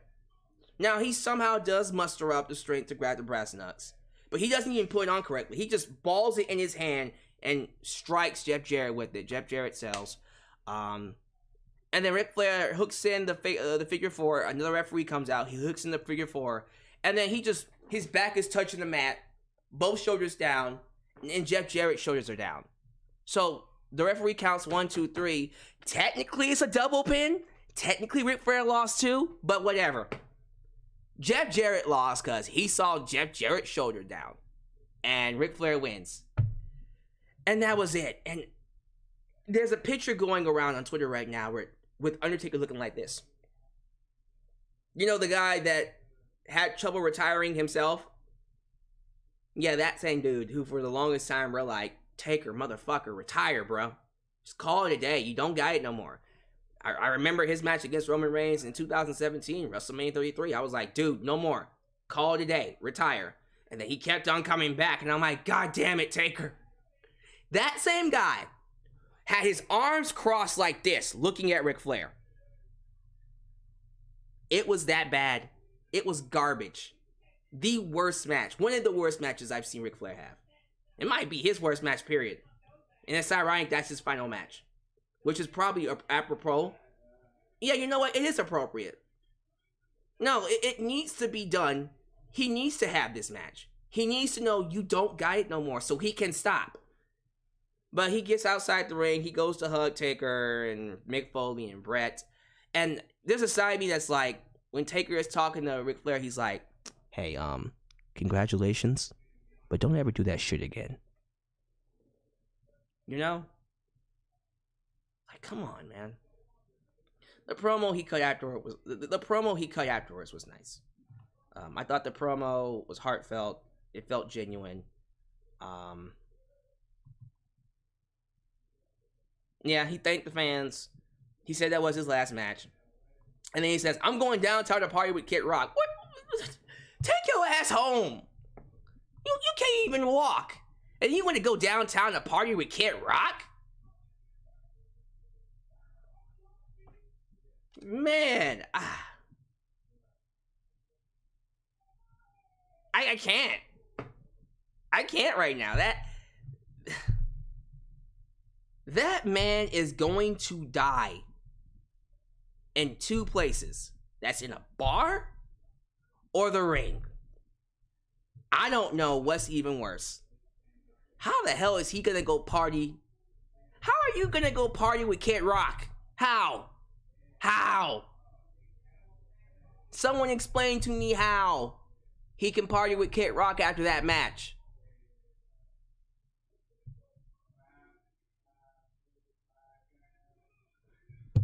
S1: Now, he somehow does muster up the strength to grab the brass knucks. But he doesn't even put it on correctly. He just balls it in his hand and strikes Jeff Jarrett with it. Jeff Jarrett sells. And then Ric Flair hooks in the figure four. Another referee comes out. He hooks in the figure four. And then his back is touching the mat. Both shoulders down. And Jeff Jarrett's shoulders are down. So the referee counts 1, 2, 3. Technically, it's a double pin. Technically, Ric Flair lost too. But whatever. Jeff Jarrett lost because he saw Jeff Jarrett's shoulder down. And Ric Flair wins. And that was it. And there's a picture going around on Twitter right now with Undertaker looking like this. You know the guy that had trouble retiring himself? Yeah, that same dude who for the longest time we're like, Taker, motherfucker, retire, bro. Just call it a day. You don't got it no more. I remember his match against Roman Reigns in 2017, WrestleMania 33. I was like, dude, no more. Call it a day. Retire. And then he kept on coming back. And I'm like, God damn it, Taker. That same guy had his arms crossed like this, looking at Ric Flair. It was that bad. It was garbage. The worst match. One of the worst matches I've seen Ric Flair have. It might be his worst match, period. And it's ironic that's his final match. Which is probably apropos. Yeah, you know what? It is appropriate. No, it needs to be done. He needs to have this match. He needs to know you don't got it no more so he can stop. But he gets outside the ring. He goes to hug Taker and Mick Foley and Brett. And there's a side of me that's like, when Taker is talking to Ric Flair, he's like, hey, congratulations, but don't ever do that shit again. You know? Like, come on, man. The promo he cut afterward was the promo he cut afterwards was nice. I thought the promo was heartfelt. It felt genuine. Yeah, he thanked the fans. He said that was his last match. And then he says, I'm going downtown to party with Kid Rock. What? Take your ass home. You can't even walk. And you want to go downtown to party with Kid Rock? Man, I can't. I can't right now. That man is going to die in two places. That's in a bar or the ring. I don't know what's even worse. How the hell is he gonna go party? How are you gonna go party with Kid Rock? How? Someone explain to me how he can party with Kid Rock after that match.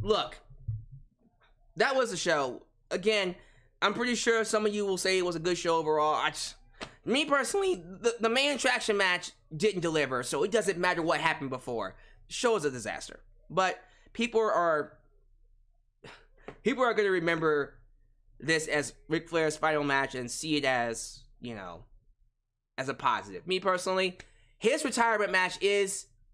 S1: Look, that was a show. Again, I'm pretty sure some of you will say it was a good show overall. Me personally, the main attraction match didn't deliver, so it doesn't matter what happened before. The show is a disaster. But people are going to remember this as Ric Flair's final match and see it as, as a positive. Me personally, his retirement match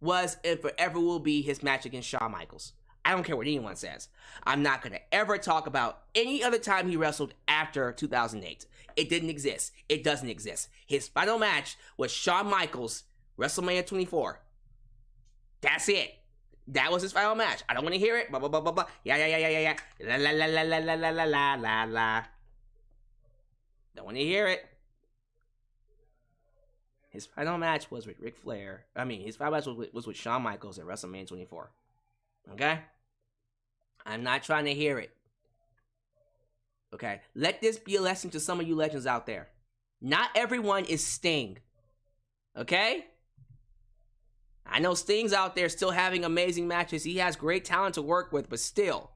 S1: was, and forever will be his match against Shawn Michaels. I don't care what anyone says. I'm not going to ever talk about any other time he wrestled after 2008. It didn't exist. It doesn't exist. His final match was Shawn Michaels, WrestleMania 24. That's it. That was his final match. I don't want to hear it. Blah, blah, blah, blah, blah. Yeah. La, la, la, la, la, la, la, la, la, la. Don't want to hear it. His final match was with Ric Flair. His final match was with Shawn Michaels at WrestleMania 24. Okay? I'm not trying to hear it. Okay? Let this be a lesson to some of you legends out there. Not everyone is Sting. Okay? I know Sting's out there still having amazing matches. He has great talent to work with, but still,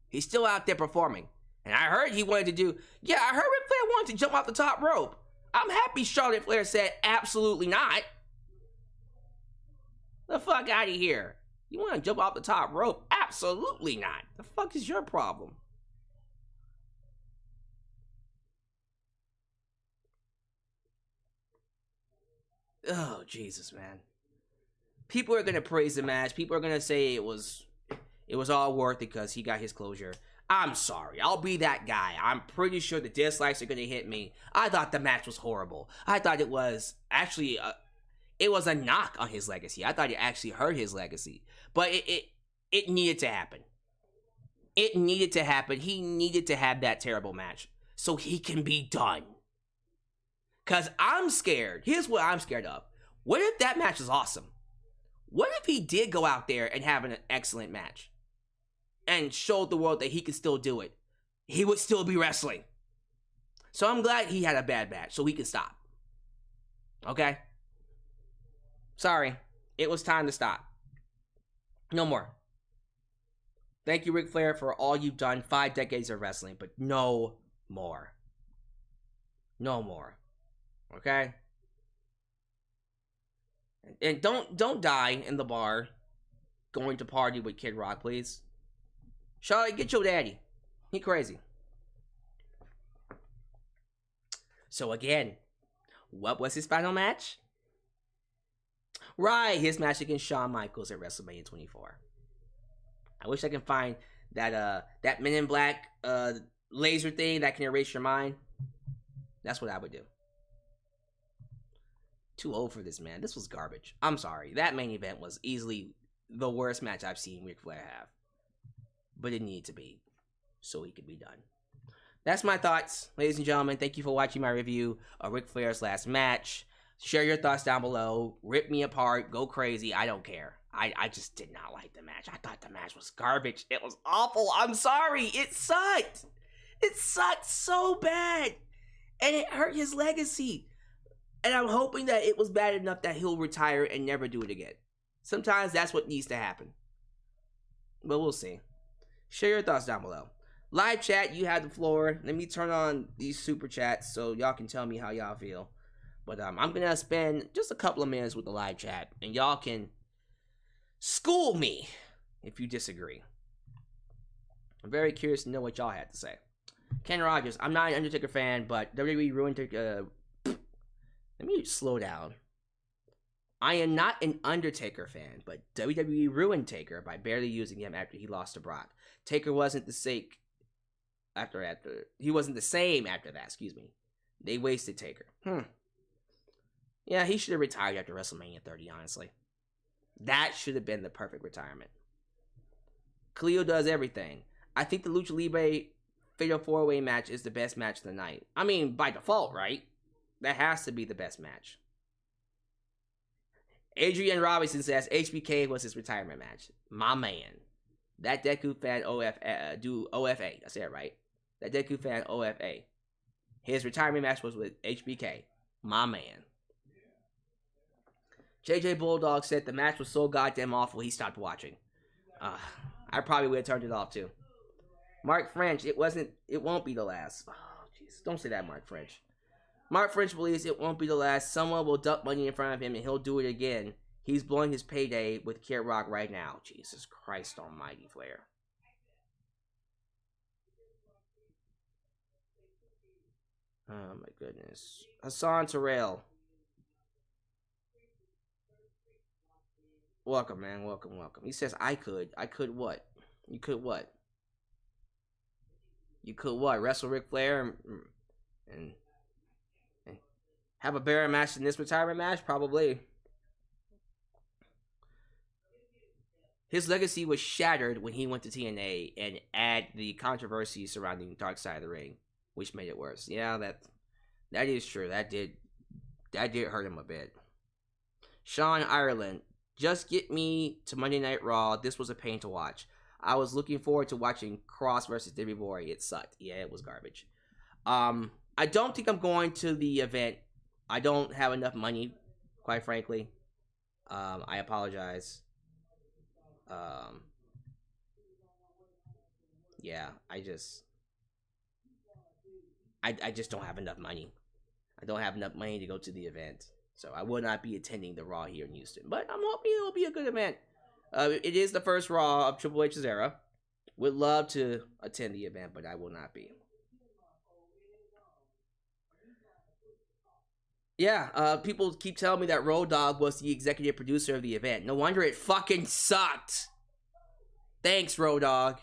S1: he's still out there performing. And I heard he wanted to do, I heard Ric Flair wanted to jump off the top rope. I'm happy Charlotte Flair said absolutely not. The fuck out of here. You want to jump off the top rope? Absolutely not. The fuck is your problem? Oh, Jesus, man. People are going to praise the match. People are going to say it was all worth it because he got his closure. I'm sorry. I'll be that guy. I'm pretty sure the dislikes are going to hit me. I thought the match was horrible. I thought it was actually it was a knock on his legacy. I thought it actually hurt his legacy. But it needed to happen. It needed to happen. He needed to have that terrible match so he can be done. Because I'm scared. Here's what I'm scared of. What if that match is awesome? What if he did go out there and have an excellent match? And showed the world that he could still do it. He would still be wrestling. So I'm glad he had a bad match so he could stop. Okay? Sorry. It was time to stop. No more. Thank you, Ric Flair, for all you've done. 5 decades of wrestling, but no more. No more. Okay? And don't die in the bar going to party with Kid Rock, please. Charlotte, get your daddy. He crazy. So again, what was his final match? Right, his match against Shawn Michaels at WrestleMania 24. I wish I can find that Men in Black laser thing that can erase your mind. That's what I would do. Too old for this, man. This was garbage. I'm sorry. That main event was easily the worst match I've seen Ric Flair have. But it needed to be, so he could be done. That's my thoughts, ladies and gentlemen. Thank you for watching my review of Ric Flair's Last Match. Share your thoughts down below. Rip me apart. Go crazy. I don't care. I just did not like the match. I thought the match was garbage. It was awful. I'm sorry. It sucked. It sucked so bad. And it hurt his legacy. And I'm hoping that it was bad enough that he'll retire and never do it again. Sometimes that's what needs to happen. But we'll see. Share your thoughts down below. Live chat, you have the floor. Let me turn on these super chats so y'all can tell me how y'all feel. But I'm going to spend just a couple of minutes with the live chat. And y'all can school me if you disagree. I'm very curious to know what y'all had to say. Ken Rogers, I'm not an Undertaker fan, but WWE ruined... let me slow down. I am not an Undertaker fan, but WWE ruined Taker by barely using him after he lost to Brock. Taker wasn't the same he wasn't the same after that, excuse me. They wasted Taker. Yeah, he should have retired after WrestleMania 30, honestly. That should have been the perfect retirement. Cleo does everything. I think the Lucha Libre Fatal 4-Way match is the best match of the night. I mean, by default, right? That has to be the best match. Adrian Robinson says HBK was his retirement match. My man. That Deku fan do OFA. I said it right. That Deku fan OFA. His retirement match was with HBK. My man. JJ Bulldog said the match was so goddamn awful he stopped watching. I probably would have turned it off too. Mark French, it won't be the last. Oh, jeez. Don't say that, Mark French. Mark French believes it won't be the last. Someone will dump money in front of him and he'll do it again. He's blowing his payday with Kid Rock right now. Jesus Christ almighty, Flair. Oh my goodness. Hassan Terrell. Welcome, man. Welcome, welcome. He says, I could. I could what? You could what? You could what? Wrestle Ric Flair and have a better match than this retirement match? Probably. His legacy was shattered when he went to TNA and add the controversy surrounding Dark Side of the Ring, which made it worse. Yeah, that is true. That did hurt him a bit. Sean Ireland, just get me to Monday Night Raw. This was a pain to watch. I was looking forward to watching Cross versus Davey Boy. It sucked. Yeah, it was garbage. I don't think I'm going to the event. I don't have enough money, quite frankly. I apologize. Yeah, I just don't have enough money. I don't have enough money to go to the event. So I will not be attending the Raw here in Houston. But I'm hoping it'll be a good event. It is the first Raw of Triple H's era. Would love to attend the event, but I will not be. Yeah, people keep telling me that Road Dogg was the executive producer of the event. No wonder it fucking sucked. Thanks, Road Dogg.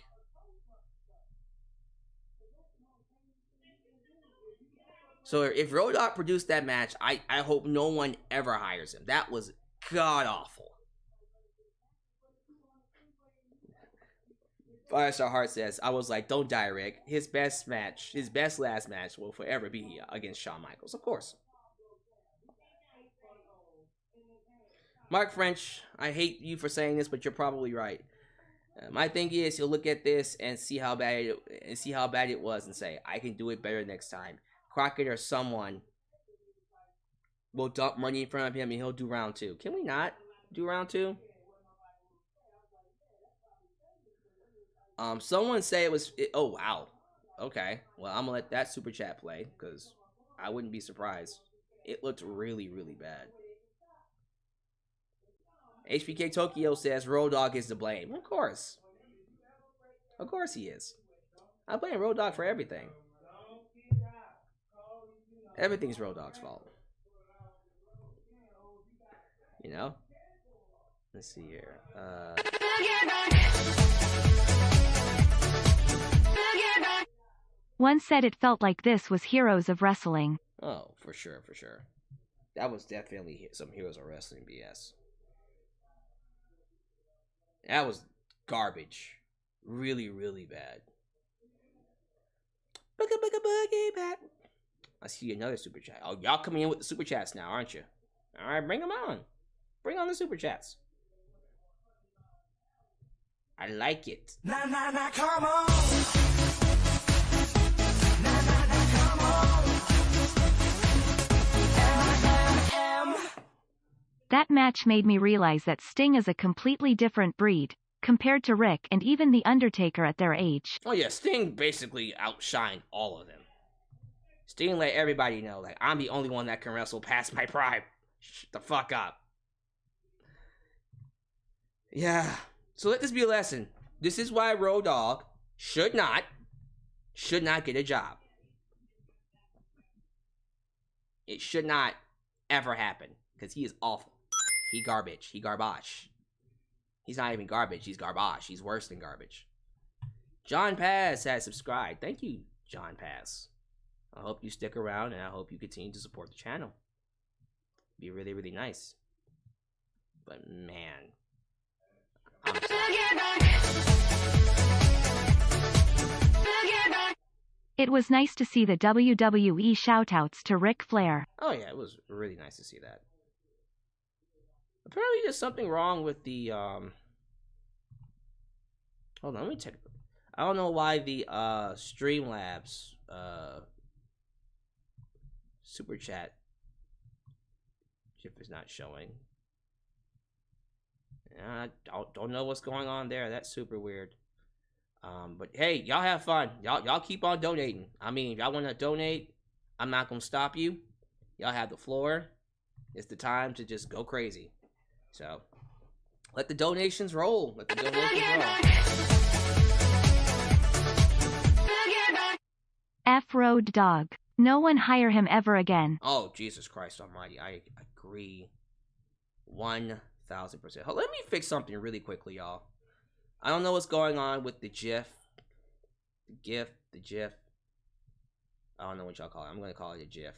S1: So if Road Dogg produced that match, I hope no one ever hires him. That was god awful. Firestar Heart says, I was like, don't die, Rick. His best last match will forever be against Shawn Michaels. Of course. Mark French, I hate you for saying this, but you're probably right. My thing is, you'll look at this and see how bad it was and say, I can do it better next time. Crockett or someone will dump money in front of him and he'll do round 2. Can we not do round 2? Someone say oh, wow. Okay. Well, I'm gonna let that super chat play, because I wouldn't be surprised. It looked really, really bad. HBK Tokyo says Road Dogg is to blame. Of course. Of course he is. I blame Road Dogg for everything. Everything's Road Dogg's fault. You know? Let's see here.
S2: One said it felt like this was Heroes of Wrestling.
S1: Oh, for sure, for sure. That was definitely some Heroes of Wrestling BS. That was garbage. Really, really bad. Boogie, boogie, boogie, back. I see another super chat. Oh, y'all coming in with the super chats now, aren't you? All right, bring them on. Bring on the super chats. I like it.
S3: Nah, nah, nah, come on. Nah, nah, nah, come on.
S2: That match made me realize that Sting is a completely different breed, compared to Rick and even The Undertaker at their age.
S1: Oh yeah, Sting basically outshined all of them. Sting let everybody know, like, I'm the only one that can wrestle past my prime. Shut the fuck up. Yeah. So let this be a lesson. This is why Road Dogg should not get a job. It should not ever happen, because he is awful. He garbage. He garbage. He's not even garbage. He's garbage. He's worse than garbage. John Paz has subscribed. Thank you, John Paz. I hope you stick around, and I hope you continue to support the channel. Be really, really nice. But man, I'm sorry.
S2: It was nice to see the WWE shoutouts to Ric Flair.
S1: Oh yeah, it was really nice to see that. Apparently there's something wrong with the, hold on, let me check. I don't know why the, Streamlabs, Super Chat GIF is not showing. I don't know what's going on there. That's super weird. But hey, y'all have fun. Y'all keep on donating. I mean, if y'all want to donate, I'm not going to stop you. Y'all have the floor. It's the time to just go crazy. So, let the donations roll. Let the donations roll.
S2: F Road Dogg. No one hire him ever again.
S1: Oh, Jesus Christ almighty. I agree 1,000%. Let me fix something really quickly, y'all. I don't know what's going on with the GIF. The GIF. I don't know what y'all call it. I'm going to call it a GIF.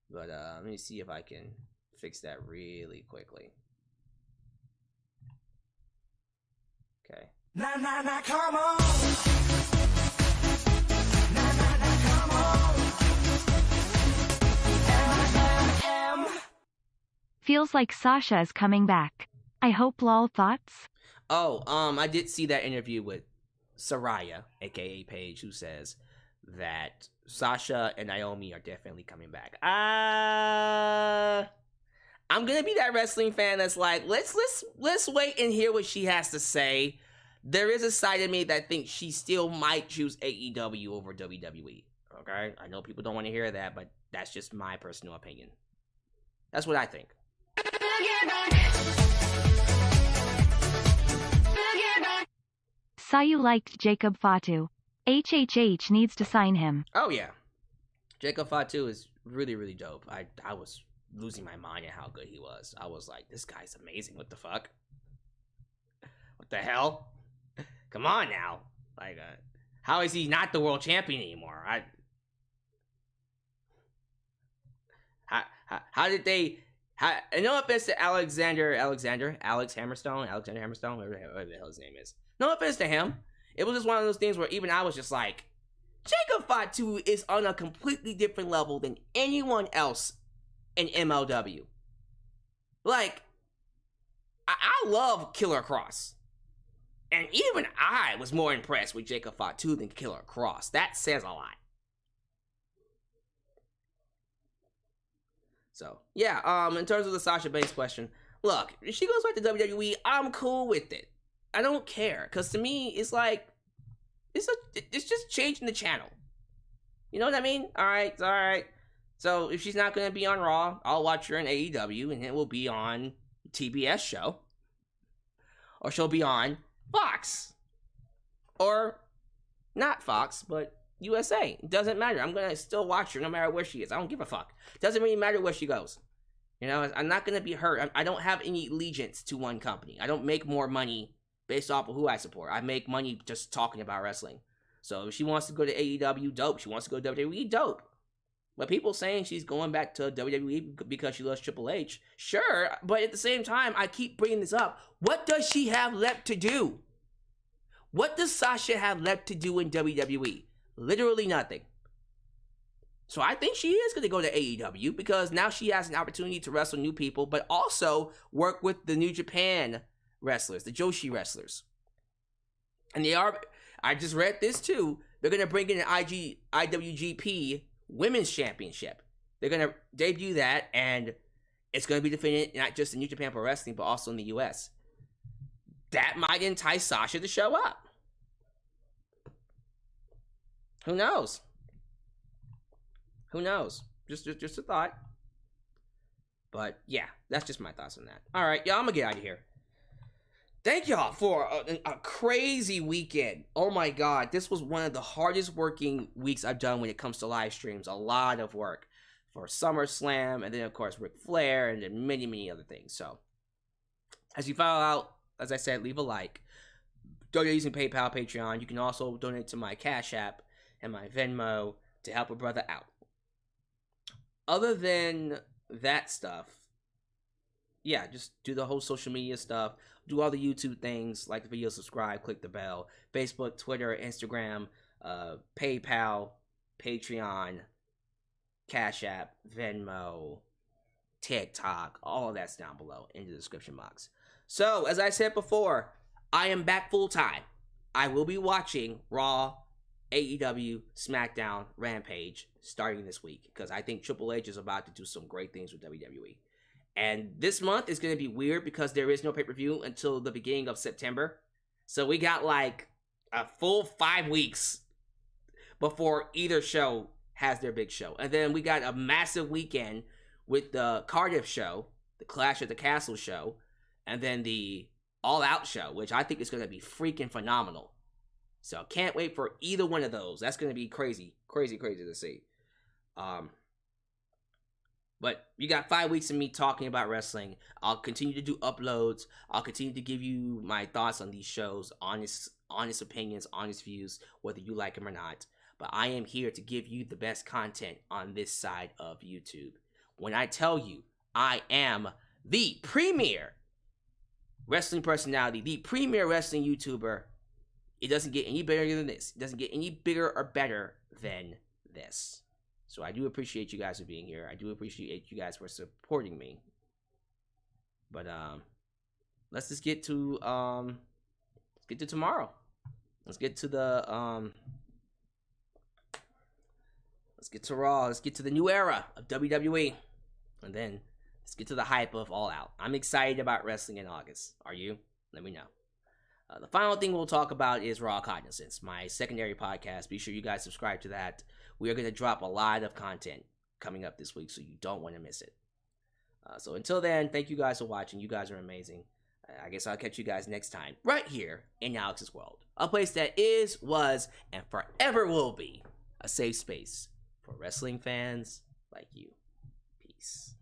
S1: But let me see if I can fix that really quickly. Okay.
S3: Nah, nah, nah, come on. Nah, nah, nah, come on.
S2: Feels like Sasha is coming back. I hope lol thoughts?
S1: Oh, I did see that interview with Saraya, aka Paige, who says that Sasha and Naomi are definitely coming back. I'm gonna be that wrestling fan that's like, let's wait and hear what she has to say. There is a side of me that thinks she still might choose AEW over WWE. Okay, I know people don't want to hear that, but that's just my personal opinion. That's what I think.
S2: Saw you liked Jacob Fatu. HHH needs to sign him.
S1: Oh yeah, Jacob Fatu is really, really dope. I was losing my mind at how good he was. I was like, this guy's amazing. What the fuck? What the hell? Come on now. Like, how is he not the world champion anymore? How did they? And no offense to Alex Hammerstone, whatever the hell his name is. No offense to him. It was just one of those things where even I was just like, Jacob Fatu is on a completely different level than anyone else in MLW. Like, I love Killer Cross. And even I was more impressed with Jacob Fatu than Killer Cross. That says a lot. So, yeah, in terms of the Sasha Banks question, look, if she goes back to WWE, I'm cool with it. I don't care. Because to me, it's like, it's just changing the channel. You know what I mean? Alright, alright. So, if she's not going to be on Raw, I'll watch her in AEW, and it will be on TBS show. Or she'll be on Fox. Or not Fox, but USA. It doesn't matter. I'm going to still watch her no matter where she is. I don't give a fuck. It doesn't really matter where she goes. You know, I'm not going to be hurt. I don't have any allegiance to one company. I don't make more money based off of who I support. I make money just talking about wrestling. So if she wants to go to AEW, dope. She wants to go to WWE, dope. But people saying she's going back to WWE because she loves Triple H, sure. But at the same time, I keep bringing this up. What does she have left to do? What does Sasha have left to do in WWE? Literally nothing. So I think she is going to go to AEW because now she has an opportunity to wrestle new people, but also work with the New Japan wrestlers, the Joshi wrestlers. And they are, I just read this too, they're going to bring in an IWGP Women's Championship. They're going to debut that, and it's going to be defended not just in New Japan Pro Wrestling, but also in the US. That might entice Sasha to show up. Who knows? Who knows? Just a thought. But yeah, that's just my thoughts on that. All right, y'all, I'm gonna get out of here. Thank y'all for a crazy weekend. Oh my god, this was one of the hardest working weeks I've done when it comes to live streams. A lot of work for SummerSlam, and then of course Ric Flair, and then many, many other things. So, as you follow out, as I said, leave a like. Donate using PayPal, Patreon. You can also donate to my Cash App and my Venmo to help a brother out. Other than that stuff, yeah, just do the whole social media stuff. Do all the YouTube things, like the video, subscribe, click the bell. Facebook, Twitter, Instagram, PayPal, Patreon, Cash App, Venmo, TikTok, all of that's down below in the description box. So, as I said before, I am back full time. I will be watching Raw, AEW, SmackDown, Rampage starting this week because I think Triple H is about to do some great things with WWE. And this month is going to be weird because there is no pay-per-view until the beginning of September. So we got like a full 5 weeks before either show has their big show. And then we got a massive weekend with the Cardiff show, the Clash at the Castle show, and then the All Out show, which I think is going to be freaking phenomenal. So can't wait for either one of those. That's going to be crazy, crazy, crazy to see. But you got 5 weeks of me talking about wrestling. I'll continue to do uploads. I'll continue to give you my thoughts on these shows, honest opinions, honest views, whether you like them or not. But I am here to give you the best content on this side of YouTube. When I tell you I am the premier wrestling personality, the premier wrestling YouTuber, it doesn't get any bigger than this. It doesn't get any bigger or better than this. So I do appreciate you guys for being here. I do appreciate you guys for supporting me. But let's just get to tomorrow. Let's get to the let's get to Raw. Let's get to the new era of WWE. And then let's get to the hype of All Out. I'm excited about wrestling in August. Are you? Let me know. The final thing we'll talk about is Raw Cognizance, my secondary podcast. Be sure you guys subscribe to that. We are going to drop a lot of content coming up this week, so you don't want to miss it. So until then, thank you guys for watching. You guys are amazing. I guess I'll catch you guys next time, right here in Alyx's World. A place that is, was, and forever will be a safe space for wrestling fans like you. Peace.